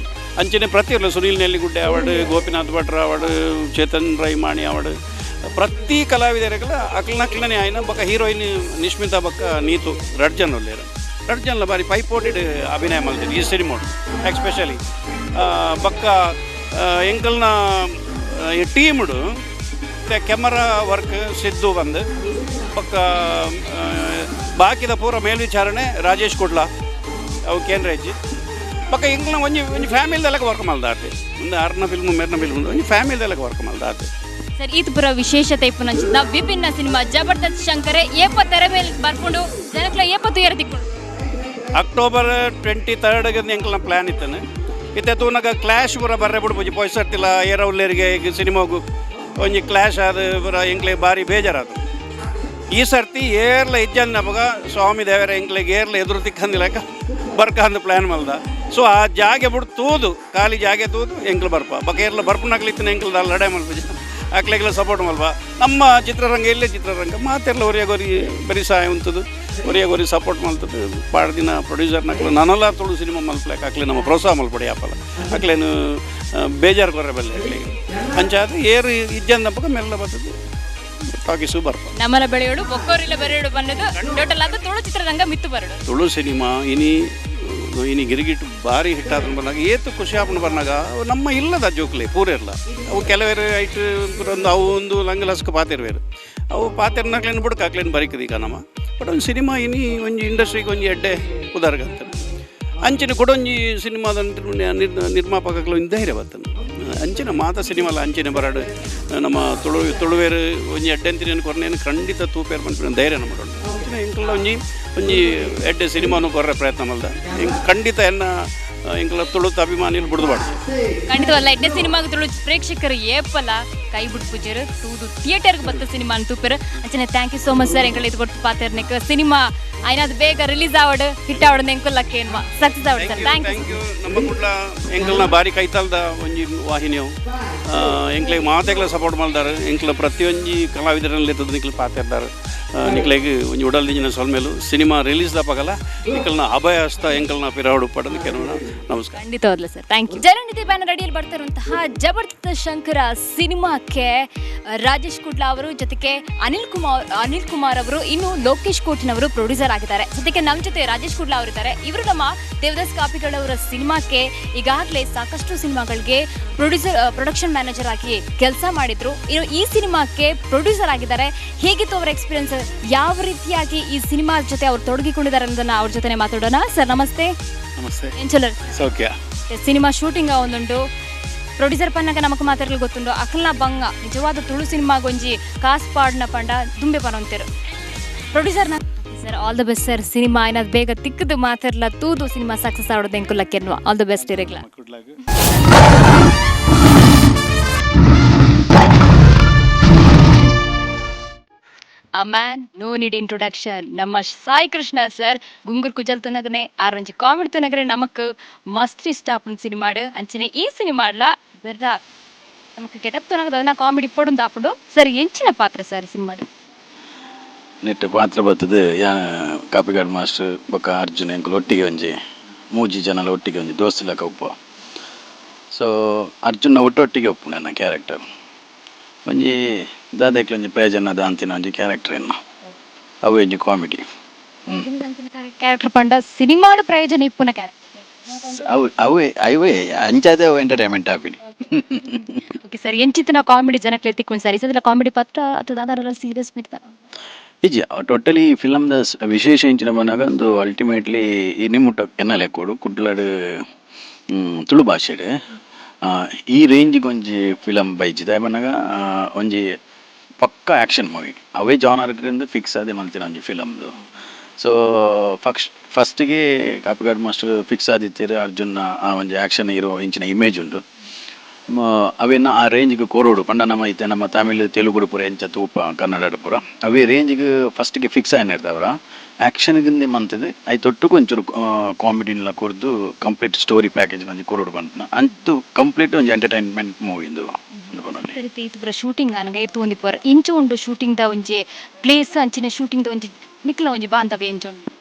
ಅಂಚನೆ ಪ್ರತಿಯೊಂದು ಸುನೀಲ್ ನೆಲ್ಲಿಗುಡ್ಡೆ ಅವಾರ್ಡ್ ಗೋಪಿನಾಥ್ ಭಟ್ರ ಅವಾರ್ಡ್ ಚೇತನ್ ರೈಮಾಣಿ ಅವಾರ್ಡ್ ಪ್ರತಿ ಕಲಾವಿದರಿಗೆಲ್ಲ ಅಕ್ಲನಕ್ಲನೇ ಆಯ್ನ ಬೊಕ್ಕ ಹೀರೋಯಿನ್ ನಿಶ್ಮಿತಾ ಬೊಕ್ಕ ನೀತು ರಡ್ಜನ್ ಒಲ್ಲೇರು ರಡ್ಜನ್ಲ ಬಾರಿ ಪೈಪೋಟಿಡ್ ಅಭಿನಯ ಮಲ್ತಿದ್ದು ಈ ಸಿನಿಮಾಡು ಎಕ್ಸ್ಪೆಷಲಿ ಬೊಕ್ಕ ಎಂಕಲ್ನ ಟೀಮ್ಡು ಕ್ಯಾಮರಾ ವರ್ಕ್ ಸಿದ್ದು ಬಂದು ಬೊಕ್ಕ ಬಾಕಿದ ಪೂರ ಮೇಲ್ವಿಚಾರಣೆ ರಾಜೇಶ್ ಕುಡ್ಲ ಅವು ಕೇಂದ್ರ ಹೆಜ್ಜಿ ಬೊಕ್ಕ ಎಂಕಲ್ನ ಒಂಜಿ ಫ್ಯಾಮಿಲಿದೆಲ್ಲ ವರ್ಕ್ ಮಲ್ದಾತೆ ಒಂದು ಆರ್ನ ಫಿಲ್ಮು ಮೇರ್ನ ಫಿಲ್ಮ್ ಒಂಜಿ ಫ್ಯಾಮಿಲಿದೆಲ್ಲ ವರ್ಕ್ ಮಲ್ದಾತೆ ಸರ್ ಈತ್ ಪುರ ವಿಶೇಷತೆ ಇಪ್ಪುನಂಚಿದ ವಿಭಿನ್ನ ಸಿನಿಮಾ ಜಬರ್ದಸ್ತ್ ಶಂಕರೆ ಏಪ ತೆರೆ ಮೇಲೆ ಬರ್ಕೊಂಡು ಜನಕ್ಲ ಏಪ ತುಯರ ತಿಕ್ಕೊಂಡು ಅಕ್ಟೋಬರ್ 23 ಎಂಕಲ್ನ ಪ್ಲ್ಯಾನ್ ಇತ್ತನೆ ಇತ್ತೆ ತೂನಗ ಕ್ಲಾಶ್ ಪೂರ ಬರ್ರೆ ಬಿಡ್ಬೋದು ಪೊಯ್ಸರ್ತಿಲ್ಲ ಏರೌಲ್ಲೇರಿಗೆ ಈಗ ಸಿನಿಮಾಗು ಒಂಜಿ ಕ್ಲಾಶ್ ಆದ ಪೂರ ಎಂಕ್ಲೆ ಭಾರಿ ಬೇಜಾರಾದು. ಈ ಸರ್ತಿ ಏರ್ಲ ಇಜ್ಜನ್ನಪಗ ಸ್ವಾಮಿ ದೇವರ ಎಂಕ್ಲೆಗೆ ಏರ್ಲ ಎದುರು ತಿಕ್ಕಂದಿಲ್ಲಕ ಬರ್ಕ ಅಂದು ಪ್ಲ್ಯಾನ್ ಮಲ್ದ. ಸೊ ಆ ಜಾಗೆ ಬಿಟ್ಟು ತೂದು ಖಾಲಿ ಜಾಗೆ ತೂದು ಎಂಕ್ಲು ಬರ್ಪ ಬಕ ಏರ್ಲ ಬರ್ಪುನಕ್ಲಿತ್ತಿನ ಎಂಕ್ಲದ ಲಡೆ ಮಲ್ಪ ಅಕ್ಲೆಗೆಲ್ಲ ಸಪೋರ್ಟ್ ಮಲ್ಪ. ನಮ್ಮ ಚಿತ್ರರಂಗ ಇಲ್ಲೇ ಚಿತ್ರರಂಗ ಮಾತೆಲ್ಲ ಒರಿಯಾಗೋರಿ ಬರೀ ಸಹಾಯ ಉಂಟದು, ಒರಿಯಾಗೋರಿ ಸಪೋರ್ಟ್ ಮಲ್ತದ್ದು. ಪಾಡು ದಿನ ಪ್ರೊಡ್ಯೂಸರ್ನಕ್ಲು ನನ್ನೆಲ್ಲ ತುಳು ಸಿನಿಮಾ ಮಲ್ಪ್ಲಾಕ ಅಕ್ಲೆ ನಮ್ಮ ಪ್ರೋತ್ಸಾಹ ಮಲ್ಪಡಿ ಆಪಲ್ಲ ಅಕ್ಲೇನು ಬೇಜಾರು ಕೊರ್ರೆ ಬಲ್ಲೆ ಅಕ್ಲೆಗೆ ಅಂಚಾದ ಏರು ಇಜ್ಜನ್ನಪಗ ಮೆಲ್ಲ ಬರ್ತದೆ ಟಾಕೀಸು ಬರ್ಪ. ನಮ್ಮಲ ಬೆಳೆಯೋಡು ಬೊಕ್ಕೋರಿಲ್ಲ ಬರೆಯೋಡು ಬನ್ನದು ಟೋಟಲ್ ಅದು ತುಳು ಚಿತ್ರರಂಗ ಮಿತ್ತು ಬರಡು ತುಳು ಸಿನಿಮಾ ಇನಿ ಗಿರಿಗಿಟ್ಟು ಭಾರಿ ಹಿಟ್ ಆದ್ರೆ ಬಂದಾಗ ಏತು ಖುಷಿ ಆಪಣ ಬಂದಾಗ ಅವು ನಮ್ಮ ಇಲ್ಲದ ಜೋಕ್ಲೆ ಪೂರಿರಲ್ಲ. ಅವು ಕೆಲವೇರು ಐಟ್ ಒಂದು ಅವು ಒಂದು ಲಂಗ ಲಸ್ಕ ಪಾತಿರ್ವೇರು ಅವು ಪಾತಿರ್ನಾಕ್ಲೇನು ಬಿಡ್ಕ ಹಾಕ್ಲೇನು ಬರೀಕದು ಈಗ ನಮ್ಮ. ಬಟ್ ಒಂದು ಸಿನಿಮಾ ಇನಿ ಒಂಜಿ ಇಂಡಸ್ಟ್ರಿಗೆ ಒಂಜಿ ಎಡ್ಡೆ ಉದಾರ್ಗಂತ ಅಂಚಿನ ಕೊಡೊಂಜಿ ಸಿನಿಮಾದ ನಿರ್ಮಾಪಕಗಳು ಒಂದು ಧೈರ್ಯ ಬರ್ತಾನೆ. ಅಂಚಿನ ಮಾತ ಸಿನಿಮಾಲ ಅಂಚಿನ ಬರಾಡು ನಮ್ಮ ತುಳುವೇರು ಒಂಜಿ ಎಡ್ಡೆಂತಿನ ಕೊರನೇನು ಖಂಡಿತ ತೂಪೇರು ಬಂದ್ಬಿಟ್ಟು ಧೈರ್ಯ ನಮ್ಮ ಅಂಚಿನ ಇಂಕಲ್ಲ ಒಂಜಿ ಎಡ್ಡೆ ಸಿನಿಮಾನು ಕೊರ್ರೆ ಪ್ರಯತ್ನ ಮಲ್ದ ಖಂಡಿತ ಎನ್ನ ಇಂಕಲ್ಲ ತುಳುತ ಅಭಿಮಾನಿಗಳು ಬಿಡ್ದುಬಾರ್ದು. ಖಂಡಿತವಲ್ಲ ಎಡ್ಡೆ ಸಿನಿಮಾಗ ತುಳು ಪ್ರೇಕ್ಷಕರು ಏಪಲ್ಲ ಕೈ ಬಿಟ್ಟು ಪೂಜರು ತೂದು ಥಿಯೇಟರ್ಗೆ ಬತ್ತ ಸಿನಿಮಾ ತೂಪೇರು ಅಂಚನೆ thank you so much sir ಎಂಕಲ್ ಇದು ಕೊಟ್ಟು ಪಾತಿರ್ನಿಕ್ ಸಿನಿಮಾ ಐನಾದ್ ಬೇಗ ರಿಲೀಸ್ ಆವಡು ಹಿಟ್ ಆವಡು ಎಂಕಲ್ಲಕ್ಕೆ ಏನ್ವಾ ಸಕ್ಸಸ್ ಆವಡು ಸರ್. Thank you. ನಮ್ಮ ಕುಡ್ಲ ಎಂಕಲ್ನ ಭಾರಿ ಕೈತಾಲ್ದ ಒಂಜಿ ವಾಹಿನಿಯವು ಎಂಕ್ಲೆಗೆ ಮಾತೆಗ್ಲ ಸಪೋರ್ಟ್ ಮಾಡ್ದಾರೆ. ಎಂಕ್ಲ ಪ್ರತಿಯೊಂಜಿ ಕಲಾವಿದರಲ್ಲಿ ಎತ್ತದ ನಿಕ್ಲು ಪಾತಿರ್ದಾರೆ. ನಿಕ್ಲೆಗೆ ಒಂಜಿ ಉಡಲ್ದಿಂಜಿನ ಸೊಲ್ಮೇಲು ಸಿನಿಮಾ ರಿಲೀಸ್ ದಪ್ಪಗಲ್ಲ ನಿಕ್ಕಲ್ನ ಅಭಯ ಹಸ್ತ ಎಂಕಲ್ನ ಪಿರಾವಡು ಪಡೋದಕ್ಕೆ ನಮಸ್ಕಾರ. ಖಂಡಿತವಾಗ್ಲೂ ಸರ್ ಥ್ಯಾಂಕ್ ಯು. ಜನನಿಧಿ ಬ್ಯಾನರ್ ಅಡಿಯಲ್ಲಿ ಬರ್ತಿರುವಂತಹ ಜಬರ್ದಸ್ತ್ ಶಂಕರ ಸಿನಿಮಾಕ್ಕೆ ರಾಜೇಶ್ ಕುಡ್ಲ ಅವರು ಜೊತೆಗೆ ಅನಿಲ್ ಕುಮಾರ್ ಅವರು ಇನ್ನು ಲೋಕೇಶ್ ಕೋಟಿನವರು ಪ್ರೊಡ್ಯೂಸರ್ ಆಗಿದ್ದಾರೆ. ಜೊತೆಗೆ ನಮ್ಮ ಜೊತೆ ರಾಜೇಶ್ ಕುಡ್ಲ ಅವರಿದ್ದಾರೆ. ಇವರು ನಮ್ಮ ದೇವದಾಸ್ ಕಾಪಿಗಳವರ ಸಿನಿಮಾಕ್ಕೆ ಈಗಾಗಲೇ ಸಾಕಷ್ಟು ಸಿನಿಮಾಗಳಿಗೆ ಪ್ರೊಡಕ್ಷನ್ ಮ್ಯಾನೇಜರ್ ಆಗಿ ಕೆಲಸ ಮಾಡಿದ್ರು. ಇನ್ನು ಈ ಸಿನಿಮಾಕ್ಕೆ ಪ್ರೊಡ್ಯೂಸರ್ ಆಗಿದ್ದಾರೆ. ಹೇಗಿತ್ತು ಅವರ ಎಕ್ಸ್ಪೀರಿಯನ್ಸ್, ಯಾವ ರೀತಿಯಾಗಿ ಈ ಸಿನಿಮಾ ಜೊತೆ ಅವ್ರು ತೊಡಗಿಕೊಂಡಿದ್ದಾರೆ ಅನ್ನೋದನ್ನ ಅವ್ರ ಜೊತೆ ಮಾತಾಡೋಣ. ಸರ್ ನಮಸ್ತೆ. ನಮಸ್ತೆ. ಏನ್ ಚಲೋ ಸೌಖ್ಯ. ಸಿನಿಮಾ ಶೂಟಿಂಗ್ ಒಂದುಂಟು ಪ್ರೊಡ್ಯೂಸರ್ ಪನ್ನಗ ನಮಕ್ ಮಾತಾಡಲು ಗೊತ್ತುಂಡು ಅಕಲ್ನ ಬಂಗ ನಿಜವಾದ ತುಳು ಸಿನಿಮಾಗೊಂಜಿ ಕಾಸ್ ಪಾಡ್ನ ಪಂಡ ದುಂಬೆ ಪನೊಂತೆರು ಪ್ರೊಡ್ಯೂಸರ್ನ sir. All the best sir. Cinema ಏನಾದ್ರು ಬೇಗ ತಿಕ್ಕದು ಮಾತಾಡ್ಲ ತೂದು ಸಿನಿಮಾ ಸಕ್ಸಸ್ ಆಡೋದು ಎಂಕುಲಕ್ಕೆ ಆಲ್ ದ ಬೆಸ್ಟ್ ಇರಗ್ಲ. A man, no need introduction. ನಮ್ಮ ಸಾಯಿ ಕೃಷ್ಣ ಸರ್ ಗುಂಗುರ್ ಕುಜಲ್ ತುನಗನೆ ಆರಂಜಿ ಕಾಮಿಡಿ ತುನಗರೆ ನಮಕ್ ಮಸ್ತ್ ಇಷ್ಟ ಆಪನ್ ಸಿನಿಮಾಡು ಅಂಚನೆ ಈ ಸಿನಿಮಾಡ್ಲ ಬೆರ್ರ ನಮಕ್ ಗೆಟಪ್ ತುನಗದ ಅದನ್ನ ಕಾಮಿಡಿ ಪೊಡುಂದು ಆಪುಡು ಸರ್. ಎಂಚಿನ ಪಾತ್ರ ಸರ್ ಸಿನಿಮಾಡು ನೆಟ್ ಪಾತ್ರ ಬರ್ತದೆ ಕಾಪಿಗಾಡ್ ಮಾಸ್ಟರ್ ಬೊಕ್ಕ ಅರ್ಜುನ್ ಎಂಕಲ್ ಒಟ್ಟಿಗೆ ಒಂಜಿ ಮೂಜಿ ಜನಲ ಒಟ್ಟಿಗೆ ಒಂಜಿ ದೋಸ್ತಿಲಕ ಉಪ್ಪು. ಸೊ ಅರ್ಜುನ ಒಟ್ಟೊಟ್ಟಿಗೆ ಒಪ್ಪು ನನ್ನ ಕ್ಯಾರೆಕ್ಟರ್ ಒಂಜಿ ದಾದಕ್ಲ ಒಂಜಿ ಪ್ರಯೋಜನದ ಅಂತಿನ ಒಂಜಿ ಕ್ಯಾರೆಕ್ಟರ್ ಎನ್ನ ಅವು ಒಂಜಿ ಕಾಮಿಡಿ ಕ್ಯಾರೆಕ್ಟರ್ ಪಂಡ ಸಿನಿಮಾಡು ಪ್ರಯೋಜನ ಇಪ್ಪುನ ಕ್ಯಾರೆಕ್ಟರ್ ಅವೇ ಅಂಚಾದೆ ಅವು ಎಂಟರ್ಟೈನ್ಮೆಂಟ್ ಆಪಿಡಿ. Okay sir. ಎಂಚಿತ್ತಿನ ಕಾಮಿಡಿ ಜನಕ್ಕೆ ತಿಕ್ಕೊಂಡು ಸರ್ ಇಸದಿಲ್ಲ ಕಾಮಿಡಿ ಪಾತ್ರ ಅಥವಾ ದಾದಾರ ಸೀರಿಯಸ್ ಬಿಡ್ತಾರ ನಿಜ ಟೋಟಲಿ ಫಿಲಮ್ದ ವಿಶೇಷ ಇಂಚಿನ ಬಂದಾಗ ಒಂದು ಅಲ್ಟಿಮೇಟ್ಲಿ ಈ ನಿಮ್ಮುಟ್ಟ ಎನ್ನಲೆ ಕೊಡು ಕುಡ್ಲಾಡು ತುಳು ಭಾಷೆಡು ಈ ರೇಂಜಿಗೆ ಒಂಜಿ ಫಿಲಮ್ ಬೈಜಿದ ಬಂದಾಗ ಒಂಜಿ ಪಕ್ಕ ಆ್ಯಕ್ಷನ್ ಮೂವಿ ಅವೇ ಜಾನರ್ಗಳಿಂದ ಫಿಕ್ಸ್ ಆದ ಮಲ್ತಿನ ಒಂಜಿ ಫಿಲಮ್ದು. ಸೊ ಫಸ್ಟಿಗೆ ಕಾಪಿಗಾಡ್ ಮಾಸ್ಟರ್ ಫಿಕ್ಸ್ ಆದಿತ್ತೀರಿ ಅರ್ಜುನ ಒಂಜಿ ಆ್ಯಕ್ಷನ್ ಹೀರೋ ಇಂಚಿನ ಇಮೇಜ್ ಉಂಟು. ಅವೇನ ಆ ರೇಂಜ್ಗೆ ಕೋರೋಡು ಪಂಡ ನಮ್ಮ ಐತೆ ನಮ್ಮ ತಮಿಳ್ ತೆಲುಗು ಪೂರ ಎಂಚ ತೂಪ ಕನ್ನಡ ಪೂರ ಅವೇ ರೇಂಜ್ಗೆ ಫಸ್ಟಿಗೆ ಫಿಕ್ಸ್ ಆಗಿರ್ತಾವ್ರ ಆ್ಯಕ್ಷನ್ಗಿಂದ ಮಂತದೆ ಐ ತೊಟ್ಟು ಒಂಚೂರು ಕಾಮಿಡಿನೆಲ್ಲ ಕೊರ್ದು ಕಂಪ್ಲೀಟ್ ಸ್ಟೋರಿ ಪ್ಯಾಕೇಜ್ ಒಂಜಿ ಕೊರೋಡು ಬಂತು ಅಂತೂ ಕಂಪ್ಲೀಟ್ ಒಂಜಿ ಎಂಟರ್ಟೈನ್ಮೆಂಟ್ ಮೂವಿಂದು ಶೂಟಿಂಗ್ ನನಗೆ ಇತ್ತು ಒಂದಿ ಪರ್ ಇಂಚು ಉಂಡು ಶೂಟಿಂಗ್ ದ ಒಂಜಿ ಪ್ಲೇಸ್ ಅಂಚಿನ ಶೂಟಿಂಗ್ ದ ಒಂಜಿ ನಿಕ್ಲ ಒಂಜಿ ಬಾಂಧವ್ಯ ಎಂಚು ಉಂಡು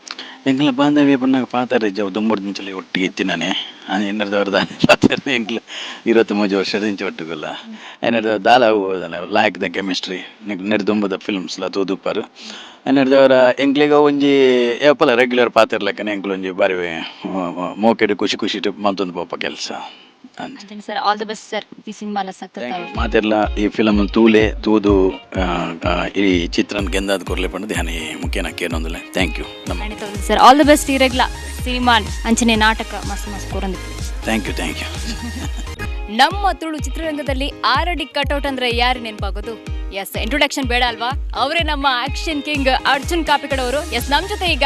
ಎಂಗ್ಲ ಬಾಂಧವ್ಯ ಬಂದಾಗ ಪಾತಾರೆ ಜವ್ ದುಂಬುಡು ದಿಂಚಲಿ ಒಟ್ಟಿಗೆ ಇತ್ತಿನಾನೆ ಎನ್ನರ್ದವ್ರದ ಪಾತಾರೆ ಎಂಗ್ಲ 23 ವರ್ಷದ ಇಂಚ ಒಟ್ಟಿಗಲ್ಲ ಎನ್ನರ್ದ ದಾಲ ಹೋದಲ್ಲ ಲಾಯಕ್ ದ ಕೆಮಿಸ್ಟ್ರಿ ನೆಡ್ದುಂಬದ ಫಿಲ್ಮ್ಸ್ಲ ತೋದುಪಾರು ಎನ್ನರ್ದವರ ಎಂಗ್ಲಿಗ ಒಂಜಿ ಏಪಲ ರೆಗ್ಯುಲರ್ ಪಾತಿರ್ಲಕ್ಕನೆ ಎಂಕ್ಲು ಒಂಜಿ ಬಾರಿ ಮೋಕೆಡು ಖುಷಿ ಖುಷಿ ಮಂತೊಂದು ಪೋಪ ಕೆಲಸ. Sir all the best sir. ಈ ಸಿನಿಮಾಲ ಸಕ್ಸಸ್ ಮಾತೆರ್ಲ ಈ ಫಿಲಮ್ ತೂಲೆ ತೂದು ಈ ಚಿತ್ರನ್ ಗೆಂದಾದ ಕೊರ್ಲೆ ಪಂಡ ಧ್ಯಾನ ಮುಖ್ಯನಕ್ಕೆ ಏನೊಂದಿಲ್ಲ. Thank you sir. All the best ಇರಗ್ಲ ಸಿನಿಮಾ ಅಂಚನೆ ನಾಟಕ ಮಸ್ತ್ ಮಸ್ತ್ ಕೊರಂದಿತ್ತು. Thank you. ನಮ್ಮ ತುಳು ಚಿತ್ರರಂಗದಲ್ಲಿ ಆರಡಿ ಕಟೌಟ್ ಅಂದ್ರೆ ಯಾರು ನೆನಪಾಗೋದು? ಎಸ್ ಇಂಟ್ರೊಡಕ್ಷನ್ ಬೇಡ ಅಲ್ವಾ, ಅವರೇ ನಮ್ಮ ಆಕ್ಷನ್ ಕಿಂಗ್ ಅರ್ಜುನ್ ಕಾಪಿಗಡವರು. ಎಸ್ ನಮ್ಮ ಜೊತೆ ಈಗ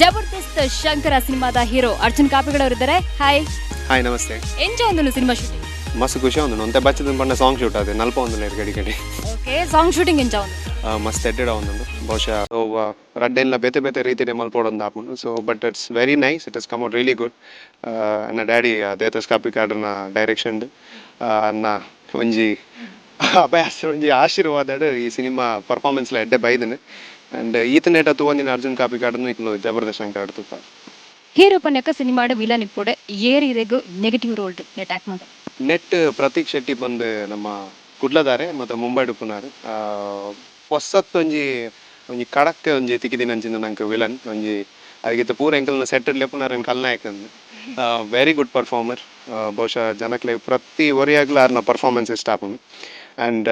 ಜಬರ್ದಸ್ತ್ ಶಂಕರ ಸಿನಿಮಾದ ಹೀರೋ ಅರ್ಜುನ್ ಕಾಪಿಗಡವರಿದ್ದಾರೆ. ಹಾಯ್. ಹಾಯ್ ನಮಸ್ತೆ. ಎಂಜಾಯ್ ಒಂದು ಸಿನಿಮಾ ಶೂಟಿಂಗ್ ಮಸ್ತ್ ಖುಷಿ ಒಂದು ಒಂತೆ ಬಚ್ಚದ ಪಂಡ ಸಾಂಗ್ ಶೂಟ್ ಆದ ನಲ್ಪ ಒಂದು ಗಡಿ ಗಡಿ ಓಕೆ ಸಾಂಗ್ ಶೂಟಿಂಗ್ ಎಂಚ ಒಂದು ಮಸ್ತ್ ಎಡ್ಡೆಡ ಒಂದೊಂದು ಬಹುಶಃ ಸೊ ರಡ್ಡೆಲ್ಲ ಬೇತೆ ಬೇತೆ ರೀತಿಯ ಮಲ್ಪೋಡೊಂದು ಆಪುಂಡು so but it's very nice it is come out really good ಅನ್ನ ಡ್ಯಾಡಿ ದೇತಸ್ ಕಾಪಿ ಕಾರ್ಡ್ನ ಡೈರೆಕ್ಷನ್ ಅನ್ನ ಒಂಜಿ ಅಭ್ಯಾಸ ಒಂಜಿ ಆಶೀರ್ವಾದ ಈ ಸಿನಿಮಾ ಪರ್ಫಾರ್ಮೆನ್ಸ್ಲ ಎಡ್ಡೆ ಬೈದನು ಆ್ಯಂಡ್ ಈತನೇಟ ತೂವೊಂದಿನ ಅರ್ಜುನ್ ಕಾಪಿ ಕಾರ್ಡ್ನು ಇಕ್ಲು ಜಬರ್ದಸ್ತ್ ಅಂಕ ಆಡ್ತುತ್ತ ಹೀರೋ ಪನ್ಯಕ ಸಿನಿಮಾಡ ವಿಲನ್ ಇಪ್ಪೊಡೆ ಏರಿದೆಗು ನೆಗೆಟಿವ್ ರೋಲ್ ಅಟ್ಯಾಕ್ ಮಾಡಿ ನೆಟ್ ಪ್ರತೀಕ್ ಶೆಟ್ಟಿ ಬಂದು ನಮ್ಮ ಕುಡ್ಲದಾರೆ ಮತ್ತು ಮುಂಬೈ ಡುಪ್ಪುನಾರು ಹೊಸತ್ತು ಒಂಜಿ ಒಂಜಿ ಕಡಕ್ಕೆ ಒಂಜಿ ತಿಕ್ಕಿದಿನಂಚಿಂದ ನಂಗೆ ವಿಲನ್ ಒಂಜಿ ಅದಕ್ಕಿಂತ ಪೂರ ಎಂಕಲ್ನ ಸೆಟ್ಟರ್ ಲೆಪ್ಪುನಾರ ಕಲ್ನಾಯಕಂದು ವೆರಿ ಗುಡ್ ಪರ್ಫಾರ್ಮರ್ ಬಹುಶಃ ಜನಕ್ಲೆ ಪ್ರತಿ ಒರಿಯಾಗ್ಲೂ ಆರ್ನ ಪರ್ಫಾರ್ಮೆನ್ಸ್ ಇಷ್ಟ ಆಪುಂಡು ಆ್ಯಂಡ್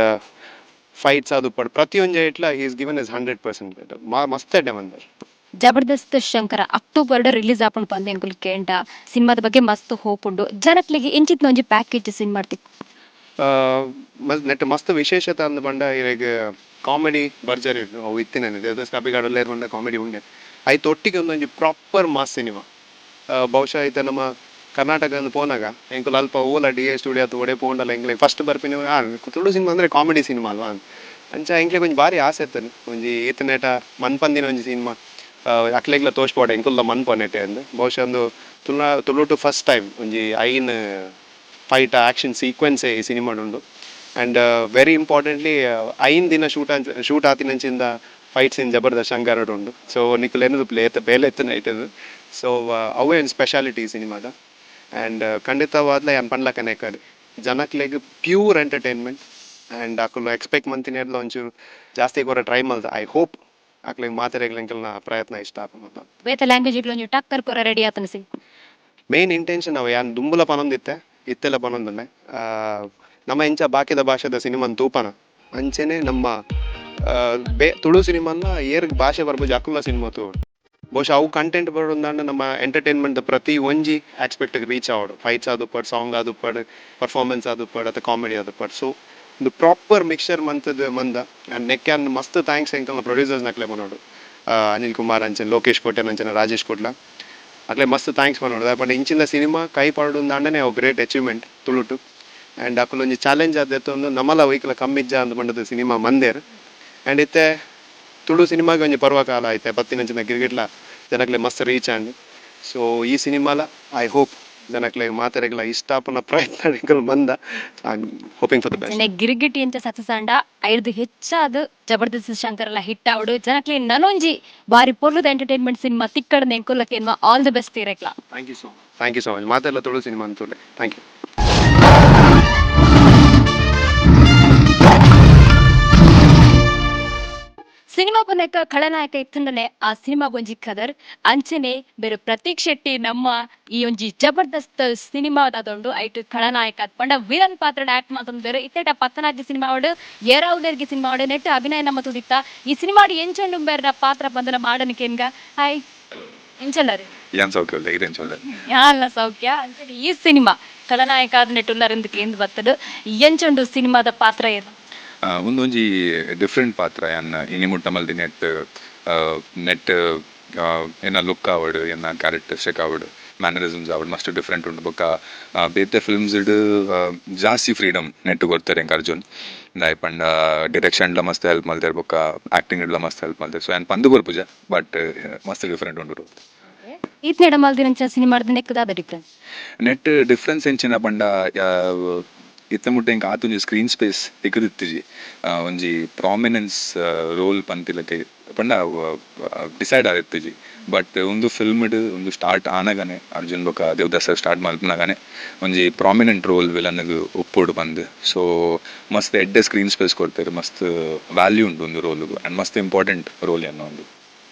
ಫೈಟ್ಸ್ ಅದು ಪಡ್ ಪ್ರತಿಯೊಂದು ಇಟ್ಲ ಈಸ್ ಗಿವನ್ ಇಸ್ 100% ಮಸ್ತ್ ಎಡ್ಡೆ ಮಂದರ್ ಜಬರ್ದಸ್ತ್ ಶಂಕರ ಅಕ್ಟೋಬರ್ಡ ರಿಲೀಸ್ ಆಪುಂಡು ಪಂದೆ ಎಂಕುಲ್ ಕೇಂಡ ಸಿನಿಮಾದ ಬಗ್ಗೆ ಮಸ್ತ್ ಹೋಪ್ ಉಂಡು ಜನಕ್ಲೆಗೆ ಎಂಚಿತ್ನ ಒಂಜಿ ಪ್ಯಾಕೇಜ್ ಸಿನಿಮಾ ನೆಟ್ ಮಸ್ತ್ ವಿಶೇಷತೆ ಅಂದ್ ಪಂಡ ಈಗ ಕಾಮಿಡಿ ಭರ್ಜರಿ ಅವು ಇತ್ತಿನ ದೇವದಾಸ್ ಕಾಪಿಗಾಡಲ್ಲೇ ಬಂದ ಕಾಮಿಡಿ ಉಂಡೆ ಆಯ್ತು ಒಟ್ಟಿಗೆ ಒಂದೊಂದು ಪ್ರಾಪರ್ ಮಾಸ್ ಸಿನಿಮಾ ಬಹುಶಃ ಐತೆ ನಮ್ಮ ಕರ್ನಾಟಕ ಪೋನಾಗ ಎಂಕುಲ್ ಅಲ್ಪ ಓಲ ಡಿ ಎ ಸ್ಟುಡಿಯೋ ಒಡೆ ಪೋಂಡಲ್ಲ ಎಂಕ್ಲೆ ಫಸ್ಟ್ ಬರ್ಪಿನ ತುಳು ಸಿನಿಮಾ ಅಂದರೆ ಕಾಮಿಡಿ ಸಿನಿಮಾ ಅಲ್ವಾ ಅಂಚ ಎಂಕ್ಲೆ ಒಂಜಿ ಭಾರಿ ಆಸೆ ಇತ್ತನು ಒಂಜಿ ಈತನೇಟ ಮನ್ಪಂದಿನ ಒಂಜಿ ಸಿನಿಮಾ ಅಕ್ಲೆಗ್ಲ ತೋಚ್ಪೋಡೆ ಎಂಕುಲ್ಲ ಮನ್ಪೊನೆಟೆ ಅಂದು ಬಹುಶಃ ಒಂದು ತುಳು ಟು ಫಸ್ಟ್ ಟೈಮ್ ಒಂಜಿ ಐನ್ ಫೈಟ್ ಆ್ಯಕ್ಷನ್ ಸೀಕ್ವೆನ್ಸೇ ಈ ಸಿನಿಮಾಡುಂಡು ಆ್ಯಂಡ್ ವೆರಿ ಇಂಪಾರ್ಟೆಂಟ್ಲಿ ಐನ್ ದಿನ ಶೂಟ್ ಆತಿನಂಚಿಂದ ಫೈಟ್ಸ್ ಇನ್ ಜಬರ್ದಸ್ತ್ ಶಂಕರಡ್ ಉಂಡು ಸೊ ನಿಖಲ್ ಏನದು ಬೇಲೆ ಎತ್ತನ ಇಟ್ಟದು ಸೊ ಅವೇ ಒಂದು ಸ್ಪೆಷಾಲಿಟಿ ಈ ಸಿನಿಮಾದ ಆ್ಯಂಡ್ ಖಂಡಿತವಾದ್ಲ ಏನು ಪಣ್ಲಕ್ಕನೆ ಕಡೆ ಜನಕ್ಲೆಗ್ ಪ್ಯೂರ್ ಎಂಟರ್ಟೈನ್ಮೆಂಟ್ ಆ್ಯಂಡ್ ಅಕ್ಕಲು ಎಕ್ಸ್ಪೆಕ್ಟ್ ಮಂತಿನ ಒಂಚೂರು ಜಾಸ್ತಿ ಕೊರ ಟ್ರೈ ಮಾಡ್ದೆ ಐ ಹೋಪ್ ಅಕ್ಲೆಗ್ ಮಾತಾಡಕ್ಲೆಂಕಲ್ನ ಪ್ರಯತ್ನ ಇಷ್ಟ ಆಪುಂಡು ಬೇತೆ ಲ್ಯಾಂಗ್ವೇಜ್ ಒಂಜಿ ಟಕ್ಕರ್ ಕೊರ ರೆಡಿ ಆತನ ಸಿ ಮೇನ್ ಇಂಟೆನ್ಷನ್ ಅವ ಯಾನ್ ದುಂಬುಲ ಪನೊಂದಿತ್ತೆ ಇತ್ತೆಲ್ಲ ಪನೊಂದನೆ ನಮ್ಮ ಎಂಚ ಬಾಕಿದ ಭಾಷೆದ ಸಿನಿಮಾನ್ ತೂಪನ ಅಂಚೆನೆ ನಮ್ಮ ತುಳು ಸಿನಿಮಾನ ಏರ್ ಭಾಷೆ ಬರ್ಬೋದು ಅಕ್ಕುಲ ಸಿನಿಮಾ ತೂ ಬಹುಶಃ ಅವು ಕಂಟೆಂಟ್ ಬರೋದಂಡ ನಮ್ಮ ಎಂಟರ್ಟೈನ್ಮೆಂಟ್ ಪ್ರತಿ ಒಂಜಿ ಆಸ್ಪೆಕ್ಟ್ಗೆ ರೀಚ್ ಆವಡು ಫೈಟ್ಸ್ ಆದು ಪಡ್ ಸಾಂಗ್ ಆದು ಪಡ್ ಪರ್ಫಾರ್ಮೆನ್ಸ್ ಆದು ಪಡ್ ಅಥವಾ ಕಾಮಿಡಿ ಆದು ಪಡ್ ಸೊ ಒಂದು ಪ್ರಾಪರ್ ಮಿಕ್ಸರ್ ಮಂದ ಆ್ಯಂಡ್ ನೆಕ್ಯಾನ್ ಮಸ್ತ್ ಥ್ಯಾಂಕ್ಸ್ ಎಂಕಲ್ನ ಪ್ರೊಡ್ಯೂಸರ್ಸ್ ನಕ್ಲೆ ಬಂದೋಡು ಅನಿಲ್ ಕುಮಾರ್ ಅಂಚನೆ ಲೋಕೇಶ್ ಕೋಟೆನ್ ಅಂಚನೆ ರಾಜೇಶ್ ಕೋಟ್ಲ ಅಕ್ಲೆ ಮಸ್ತ್ ಥ್ಯಾಂಕ್ಸ್ ಮಾಡೋದು ಬಟ್ ಇಂಚಿನ ಸಿನಿಮಾ ಕೈ ಪಾಡು ದಾಂಡನೆ ಅವು ಗ್ರೇಟ್ ಅಚೀವ್ಮೆಂಟ್ ತುಳುಟು ಆ್ಯಂಡ್ ಅಕ್ಕಲೊಂಜಿ ಚಾಲೆಂಜ್ ಆದತ್ತು ಒಂದು ನಮ್ಮಲ್ಲ ವೈಕಲ ಕಮ್ಮಿಜ್ಜ ಅಂದ್ ಬಂಡದ ಸಿನಿಮಾ ಮಂದೇರ್ ಆ್ಯಂಡ್ ಇತ್ತೆ ತುಳು ಸಿನಿಮಾಗೆ ಒಂಜಿ ಪರ್ವಕಾಲ ಐತೆ ಪತ್ತಿನಂಚಿನ ಕ್ರಿಕೆಟ್ಲ ಜನಕ್ಲೆ ಮಸ್ತ್ ರೀಚ್ ಆಂಡ್ ಸೊ ಈ ಸಿನಿಮಾಲ ಐ ಹೋಪ್ ಜನಕ್ಲೆ ಮಾತಾಡಕ್ಲ ಇಷ್ಟಾಪನ ಪ್ರಯತ್ನ ಬಂದ ಹೋಪಿಂಗ್ ಫಾರ್ ದ ಬೆಸ್ಟ್ ಗಿರಿಗಿಟಿ ಅಂತ ಸಕ್ಸಸ್ ಆಂಡ ಐದು ಹೆಚ್ಚಾದ ಜಬರ್ದಸ್ತ್ ಶಂಕರಲ್ಲ ಹಿಟ್ ಆವಡು ಜನಕ್ಲೆ ನನೊಂಜಿ ಬಾರಿ ಪೊರ್ಲುದ ಎಂಟರ್ಟೈನ್ಮೆಂಟ್ ಸಿನಿಮಾ ತಿಕ್ಕಡ ನೆಂಕುಲಕ್ಕೆ ಆಲ್ ದಿ ಬೆಸ್ಟ್ ಇರಕ್ಲ ಥ್ಯಾಂಕ್ ಯು ಸೊ ಮಚ್ ಮಾತೆಲ್ಲ ತುಳು ಸಿನಿಮಾ ಅಂತೂಲೆ ಥ್ಯಾಂಕ್ ಯು ಸಿನಿಮಾ ಬನ್ನಕ ಖಳನಾಯಕ ಇತ್ತಂಡನೆ ಆ ಸಿನಿಮಾ ಒಂಜಿ ಕದರ್ ಅಂಚನೆ ಬೇರೆ ಪ್ರತೀಕ್ ಶೆಟ್ಟಿ ನಮ್ಮ ಈ ಒಂಜಿ ಜಬರ್ದಸ್ತ್ ಸಿನಿಮಾದೊಂದು ಐಟ್ ಖಳನಾಯಕ ಪಂಡ ವಿಲನ್ ಪಾತ್ರ ಆಕ್ಟ್ ಮಾತೊಂದು ಇತ್ತೆಟ ಪತ್ತನಾಜಿ ಸಿನಿಮಾ ಅವಡು ಏರಾವುದೇರ್ಗಿ ಸಿನಿಮಾ ಅವಡು ನೆಟ್ ಅಭಿನಯ ನಮ್ಮ ತುದಿತ್ತ ಈ ಸಿನಿಮಾ ಎಂಚಂಡು ಬೇರೆ ಪಾತ್ರ ಬಂದನ ಮಾಡನಿಕೆ ಹಾಯ್ ಎಂಚಲ್ಲರಿ ಯಾಲ್ಲ ಸೌಖ್ಯ ಅಂಚನೆ ಈ ಸಿನಿಮಾ ಖಳನಾಯಕ ಆದ ನೆಟ್ಟುಲ್ಲರೆಂದಕ್ಕೆ ಎಂದು ಬರ್ತಡು ಎಂಚಂಡು ಸಿನಿಮಾದ ಪಾತ್ರ ಏನು ಒಂದೊಂಜಿ ಡಿಫ್ರೆಂಟ್ ಪಾತ್ರ ಎನ್ನ ಇನಿಮುಟ್ಟ ಮಲ್ದಿ ನೆಟ್ ಏನ ಲುಕ್ ಆವಡು ಎನ್ನ ಕ್ಯಾರೆಕ್ಟರಿಸ್ಟಿಕ್ ಆವಡು ಮ್ಯಾನರಿಸಮ್ಸ್ ಆವಡು ಮಸ್ಟ್ ಡಿಫ್ರೆಂಟ್ ಉಂಡು ಬೊಕ್ಕ ಬೇತೆ ಫಿಲ್ಮ್ಸ್ ಜಾಸ್ತಿ ಫ್ರೀಡಮ್ ನೆಟ್ ಕೊಡ್ತಾರೆ ಎಂಕ್ ಅರ್ಜುನ್ ದಾಯ್ ಪಂಡ ಡಿರೆಕ್ಷನ್ಲ ಮಸ್ತ್ ಹೆಲ್ಪ್ ಮಲ್ತಾರೆ ಬೊಕ್ಕ ಆಕ್ಟಿಂಗ್ ಇಡ್ಲ ಮಸ್ತ್ ಹೆಲ್ಪ್ ಮಲ್ತಾರೆ ಸೊ ಏನು ಪಂದು ಬರ್ಪುಜ ಬಟ್ ಮಸ್ತ್ ಡಿಫ್ರೆಂಟ್ ಉಂಡು ಈತ್ನೆಡ ಮಲ್ದಿನಂಚ ಸಿನಿಮಾದ ನೆಕ್ಕದಾದ ಡಿಫ್ರೆನ್ಸ್ ನೆಟ್ ಡಿಫ್ರೆನ್ಸ್ ಎಂಚಿನ ಪಂಡ ಇತ್ತ ಮುಟ್ಟ ಇಂಕ ಆತೊಂಜಿ ಸ್ಕ್ರೀನ್ ಸ್ಪೇಸ್ ತಿಕ್ಕದಿತ್ತಿಜಿ ಒಂಜಿ ಪ್ರಾಮಿನೆನ್ಸ್ ರೋಲ್ ಪಂತಿಲಕ್ಕೆ ಪಂಡ ಡಿಸೈಡ್ ಆದಿತ್ತಿಜಿ ಬಟ್ ಒಂದು ಫಿಲ್ಮ್ಡ್ ಒಂದು ಸ್ಟಾರ್ಟ್ ಆನಗನೆ ಅರ್ಜುನ್ ಬೊಕ ದೇವದಾಸ್ ಸ್ಟಾರ್ಟ್ ಮಲ್ಪನಾಗನೆ ಒಂಜಿ ಪ್ರಾಮಿನೆಂಟ್ ರೋಲ್ ವಿಲನ್ಗ್ ಒಪ್ಪೋಡು ಬಂದು ಸೊ ಮಸ್ತ್ ಎಡ್ಡೆ ಸ್ಕ್ರೀನ್ ಸ್ಪೇಸ್ ಕೊಡ್ತಾರೆ ಮಸ್ತ್ ವ್ಯಾಲ್ಯೂ ಉಂಟು ಒಂದು ರೋಲ್ಗು ಆ್ಯಂಡ್ ಮಸ್ತ್ ಇಂಪಾರ್ಟೆಂಟ್ ರೋಲ್ ಅನ್ನೋ ಒಂದು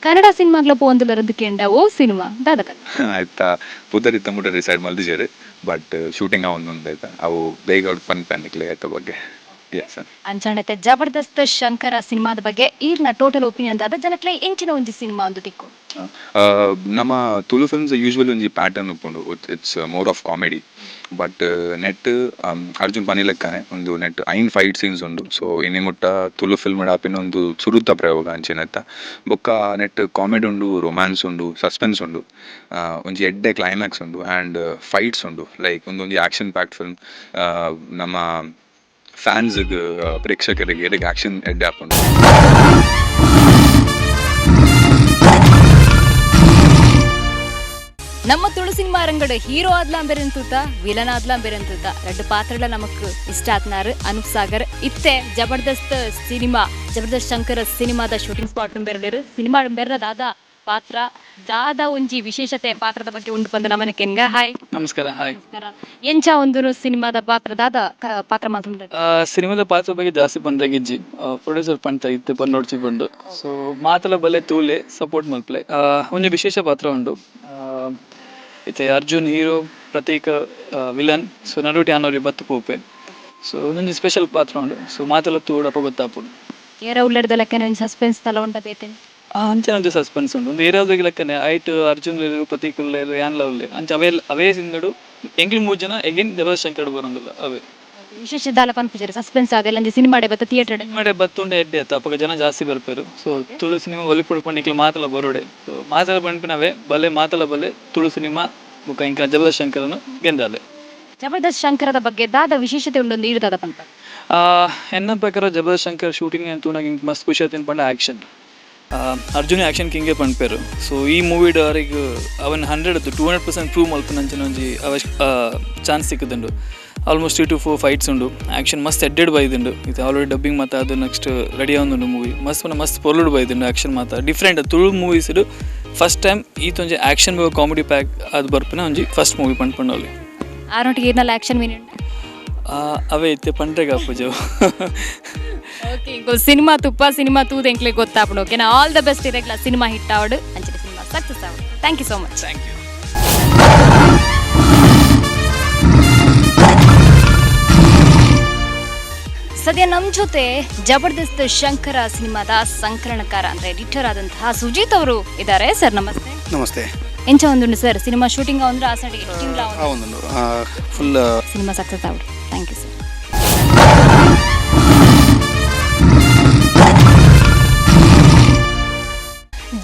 ಕನ್ನಡ ಸಿನಿಮಾಗ್ಲ ಪೋಂದುಲರದಕ್ಕೆಂಡ ಓ ಸಿನಿಮಾ ದಾದಕ ಆಯ್ತಾ ಪುದರ್ ಇತ್ತ ಮುಟ್ಟ ಡಿಸೈಡ್ ಮಲ್ದಿಜೇರು ಬಟ್ ಶೂಟಿಂಗ್ ಅವೊಂದು ಆಯ್ತಾ ಅವು ಬೇಗ ಪನ್ಪನ್ನಿಕ್ಲೆ ಆಯ್ತ ಬಗ್ಗೆ ಎಸ್ ಸರ್. ಅಂಚಂಡತೆ ಜಬರ್ದಸ್ತ್ ಶಂಕರ ಸಿನಿಮಾದ ಬಗ್ಗೆ ಈಗಿನ ಟೋಟಲ್ ಒಪಿನಿಯನ್ ಅದ ಜನಕ್ಲೆ ಎಂಚಿನ ಒಂಜಿ ಸಿನಿಮಾ ಒಂದು ದಿಕ್ಕು ನಮ್ಮ ತುಳು ಫಿಲ್ಮ್ಸ್ ಯೂಶ್ವಲಿ ಒಂಜಿ ಪ್ಯಾಟರ್ನ್ ಉಪ್ಪುಂಡು. It's more of comedy but net Arjun ಪನಿ ಲೆಕ್ಕನೆ ಒಂದು ನೆಟ್ ಐನ್ ಫೈಟ್ ಸೀನ್ಸ್ ಉಂಡು. ಸೊ ಇನಿ ಮುಟ್ಟ ತುಳು ಫಿಲ್ಮ್ ಆಪಿನ ಒಂದು ಸುರುತ್ತ ಪ್ರಯೋಗ ಅಂಚಿನತ್ತ ಬೊಕ್ಕ ನೆಟ್ ಕಾಮಿಡಿ ಉಂಡು, ರೊಮ್ಯಾನ್ಸ್ ಉಂಡು, ಸಸ್ಪೆನ್ಸ್ ಉಂಡು, ಒಂಜಿ ಎಡ್ಡೆ ಕ್ಲೈಮ್ಯಾಕ್ಸ್ ಉಂಡು ಆ್ಯಂಡ್ ಫೈಟ್ಸ್ ಉಂಡು. ಲೈಕ್ ಒಂದೊಂದು ಆ್ಯಕ್ಷನ್ ಪ್ಯಾಕ್ಟ್ ಫಿಲ್ಮ್ ನಮ್ಮ ಫ್ಯಾನ್ಸ್ಗೆ ಪ್ರೇಕ್ಷಕರಿಗೆ ಎದಕ್ಕೆ ಆ್ಯಕ್ಷನ್ ಎಡ್ಡೆ ಹಾಕೊಂಡು. ನಮ್ಮ ತುಳು ಸಿನಿಮಾ ರಂಗಡ್ ಹೀರೋ ಆದ್ಲಾಂ ಬೇರೆ ಅಂತೂತ ವಿಲನ್ ಆದ್ಲಾಂ ಬೇರೆ ಅಂತೂತ ಎರಡು ಪಾತ್ರಗಳ ನಮಕ್ ಇಷ್ಟ ಆತ್ನಾರ್ ಅನೂಪ್ ಸಾಗರ್ ಇತ್ತೆ ಜಬರ್ದಸ್ತ್ ಸಿನಿಮಾ ಜಬರ್ದಸ್ತ್ ಶಂಕರ ಸಿನಿಮಾದ ಶೂಟಿಂಗ್ ಸ್ಪಾಟ್ ಬೇರೆ ಸಿನಿಮಾ ಬೇರೆ ದಾದ ಪಾತ್ರ ದಾದ ಒಂಜಿ ವಿಶೇಷತೆ ಪಾತ್ರದ ಬಗ್ಗೆ ಉಂಡು ಬಂದ ನಮನಕೆನ್ಗ ಹಾಯ್ ನಮಸ್ಕಾರ. ಹಾಯ್. ಎಂಚ ಒಂದು ಸಿನಿಮಾದ ಪಾತ್ರ ದಾದ ಪಾತ್ರ ಮಾತ್ರ ಸಿನಿಮಾದ ಪಾತ್ರ ಬಗ್ಗೆ ಜಾಸ್ತಿ ಬಂದಾಗಿಜ್ಜಿ ಪ್ರೊಡ್ಯೂಸರ್ ಪಂತ ಇತ್ತು ಬಂದು ಬಂದು ಸೊ ಮಾತಲ ಬಲೆ ತೂಲೆ ಸಪೋರ್ಟ್ ಮಲ್ಪಲೆ ಒಂಜಿ ವಿಶೇಷ ಪಾತ್ರ ಉಂಡು. ಇತ್ತೆ Arjun hero, Prateek villain, so ನಡುಟಿ ಅನ್ನೋರಿ ಬತ್ತು ಪೂಪೆ. ಸೊ ಒಂದೊಂದು ಸ್ಪೆಷಲ್ ಪಾತ್ರ ಉಂಡು. ಸೊ ಮಾತಲ ತೂಡಪ್ಪ ಗೊತ್ತಾಪುಡು ಏರ ಉಳ್ಳರ್ದ ಲೆಕ್ಕನೆ ಒಂದು ಸಸ್ಪೆನ್ಸ್ ತಲ ಉಂಟ ಬೇತೇನೆ ಅಂಚೆ ಒಂದು ಸಸ್ಪೆನ್ಸ್ ಉಂಡು. ಒಂದು ಏರಿಯಾದ ಲೆಕ್ಕನೆ ಐಟ್ ಅರ್ಜುನ್ ಪ್ರತೀಕ್ ಯಾನ್ಲ ಉಲ್ಲೆ ಅಂಚೆ ಅವೇ ಸಿಂದಡು ಎಂಗ್ಲಿ 3 ಜನ ಎಗಿನ್ ಜಬರ್ದಸ್ತ್ ಶಂಕರ್ ಬರೋಂಗಿಲ್ಲ ಅವೇ ವಿಶೇಷ ದಾಲ ಪನ್ಪುಜರಿ ಸಸ್ಪೆನ್ಸ್ ಅದೆಲ್ಲ ಸಿನಿಮಾಡೆ ಬತ್ತ ಥಿಯೇಟರ್ ಮಾಡೆ ಬತ್ತುಂಡೆ ಎಡ್ಡೆ ಆತ ಅಪ್ಪ ಜನ ಜಾಸ್ತಿ ಬರ್ಪೇರು. ಸೊ ತುಳು ಸಿನಿಮಾ ಒಲಿಪುಡು ಪಂಡಿಕ್ಲಿ ಮಾತಲ ಬರೋಡೆ. ಸೊ ಮಾತಲ ಪಂಪಿನವೇ ಬಲೆ ಮಾತಲ ಬಲೆ ತುಳು ಸಿನಿಮಾ ಬುಕ್ಕ ಇಂಕ ಜಬರ್ದಸ್ತ್ ಶಂಕರನು ಗೆಂದಾಲೆ. ಜಬರ್ದಸ್ತ್ ಶಂಕರದ ಬಗ್ಗೆ ದಾದ ವಿಶೇಷತೆ ಉಂಡೊಂದು ಇರ್ತದ ಪಂಪ ಎನ್ನ ಪ್ರಕಾರ ಜಬರ್ದಸ್ತ್ ಶಂಕರ್ ಶೂಟಿಂಗ್ ಅಂತೂ ನಂಗೆ ಮಸ್ತ್ ಖುಷಿ ಆಯ್ತು ಪಂಡ ಆ್ಯಕ್ಷನ್ ಅರ್ಜುನ್ ಆ್ಯಕ್ಷನ್ ಕಿಂಗೆ ಪಂಪೇರು. ಸೊ ಈ ಮೂವಿಡ್ ಅವ್ರಿಗೆ ಅವನ್ 100% ಪ್ರೂವ್ ಮಲ್ಪನ ಅಂಚಿನ ಒಂಜಿ ಚಾನ್ಸ್ ಸಿಕ್ಕುದುಂಡು. ಆಲ್ಮೋಸ್ಟ್ 3 to 4 ಫೈಟ್ಸ್ ಉಂಡು. ಆ್ಯಕ್ಷನ್ ಮಸ್ತ್ ಎಡ್ಡೆಡ್ ಬೈದುಂಡು. ಇದು ಆಲ್ರೆಡಿ ಡಬ್ಬಿಂಗ್ ಮಾತಾ ಅದು ನೆಕ್ಸ್ಟ್ ರೆಡಿ ಆಗೊಂದುಂಡು ಮೂವಿ ಮಸ್ತ್ ಪೊರ್ಲುಡು ಬೈದುಂಡು. ಆ್ಯಕ್ಷನ್ ಮಾತಾ ಡಿಫ್ರೆಂಟ್ ತುಳು ಮೂವೀಸ್ಡು ಫಸ್ಟ್ ಟೈಮ್ ಈತೊಂಜಿ ಆ್ಯಕ್ಷನ್ ಕಾಮಿಡಿ ಪ್ಯಾಕ್ ಅದು ಬರ್ಪಿನ ಒಂಜಿ ಫಸ್ಟ್ ಮೂವಿ ಪಂಡ್ಪಂಡಲ್ಲಿ ಆರೊಟ್ಟಿಗೆ ಏನಲ್ಲ ಆ್ಯಕ್ಷನ್ ಮೀನ್ ಅವೇ ಇತ್ತೆ ಪಂಡ್ರೆಗ ಪೂಜವು. ಓಕೆ ಸಿನಿಮಾ ತುಪ್ಪ ಸಿನಿಮಾ ತೂದ ಎಂಕ್ಲೆ ಗೊತ್ತಾಪಡು. ಓಕೆನಾ ಆಲ್ ದ ಬೆಸ್ಟ್ ಇರಕ್ಲ ಸಿನಿಮಾ ಹಿಟ್ ಆವಡು ಅಂಚಿನ ಸಿನಿಮಾ ಸಕ್ಸಸ್ ಆವಡು. Thank you so much. Thank you. ಸದ್ಯ ನಮ್ಮ ಜೊತೆ ಜಬರ್ದಸ್ತ್ ಶಂಕರ ಸಿನಿಮಾದ ಸಂಕಲನಕಾರ ಅಂದ್ರೆ ಎಡಿಟರ್ ಆದಂತಹ ಸುಜಿತ್ ಅವರು ಇದ್ದಾರೆ. ಸರ್ ನಮಸ್ತೆ. ನಮಸ್ತೆ. ಎಂಚ ಒಂದುಂಡು ಸರ್ ಸಿನಿಮಾ ಶೂಟಿಂಗ್ ಅಂದ್ರೆ ಆ ಸೈಡ್ ಎಡಿಟಿಂಗ್ ಒಂದು ಫುಲ್ ಸಿನಿಮಾ ಸಕ್ಸಸ್ ಆವಡು. Thank you sir.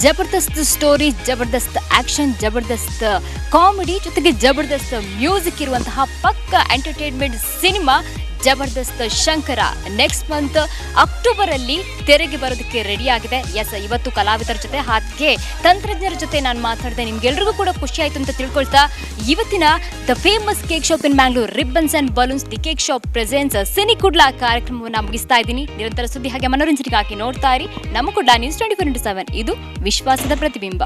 ಜಬರ್ದಸ್ತ್ ಸ್ಟೋರಿ, ಜಬರ್ದಸ್ತ್ ಆಕ್ಷನ್, ಜಬರ್ದಸ್ತ್ ಕಾಮಿಡಿ ಜೊತೆಗೆ ಜಬರ್ದಸ್ತ್ ಮ್ಯೂಸಿಕ್ ಇರುವಂತಹ ಪಕ್ಕ ಎಂಟರ್ಟೈನ್ಮೆಂಟ್ ಸಿನಿಮಾ ಜಬರ್ದಸ್ತ್ ಶಂಕರ ನೆಕ್ಸ್ಟ್ ಮಂತ್ ಅಕ್ಟೋಬರ್ ಅಲ್ಲಿ ತೆರೆಗೆ ಬರೋದಕ್ಕೆ ರೆಡಿ ಆಗಿದೆ. ಎಸ್, ಇವತ್ತು ಕಲಾವಿದರ ಜೊತೆ ಹಾಗೆ ತಂತ್ರಜ್ಞರ ಜೊತೆ ನಾನು ಮಾತಾಡಿದೆ. ನಿಮ್ಗೆಲ್ರಿಗೂ ಕೂಡ ಖುಷಿ ಆಯ್ತು ಅಂತ ತಿಳ್ಕೊಳ್ತಾ ಇವತ್ತಿನ the famous cake shop in Bangalore ribbons and balloons the cake shop presence cine Kudla ಕಾರ್ಯಕ್ರಮವನ್ನು ಮುಗಿಸ್ತಾ ಇದ್ದೀನಿ. ನಿರಂತರ ಸುದ್ದಿ ಹಾಗೆ ಮನೋರಂಜನೆಗಾಗಿ ನೋಡ್ತಾ ಇರಿ ನಮ್ಮ ಕುಡ್ಲಾ ನ್ಯೂಸ್ 24x7. ಇದು ವಿಶ್ವಾಸದ ಪ್ರತಿಬಿಂಬ.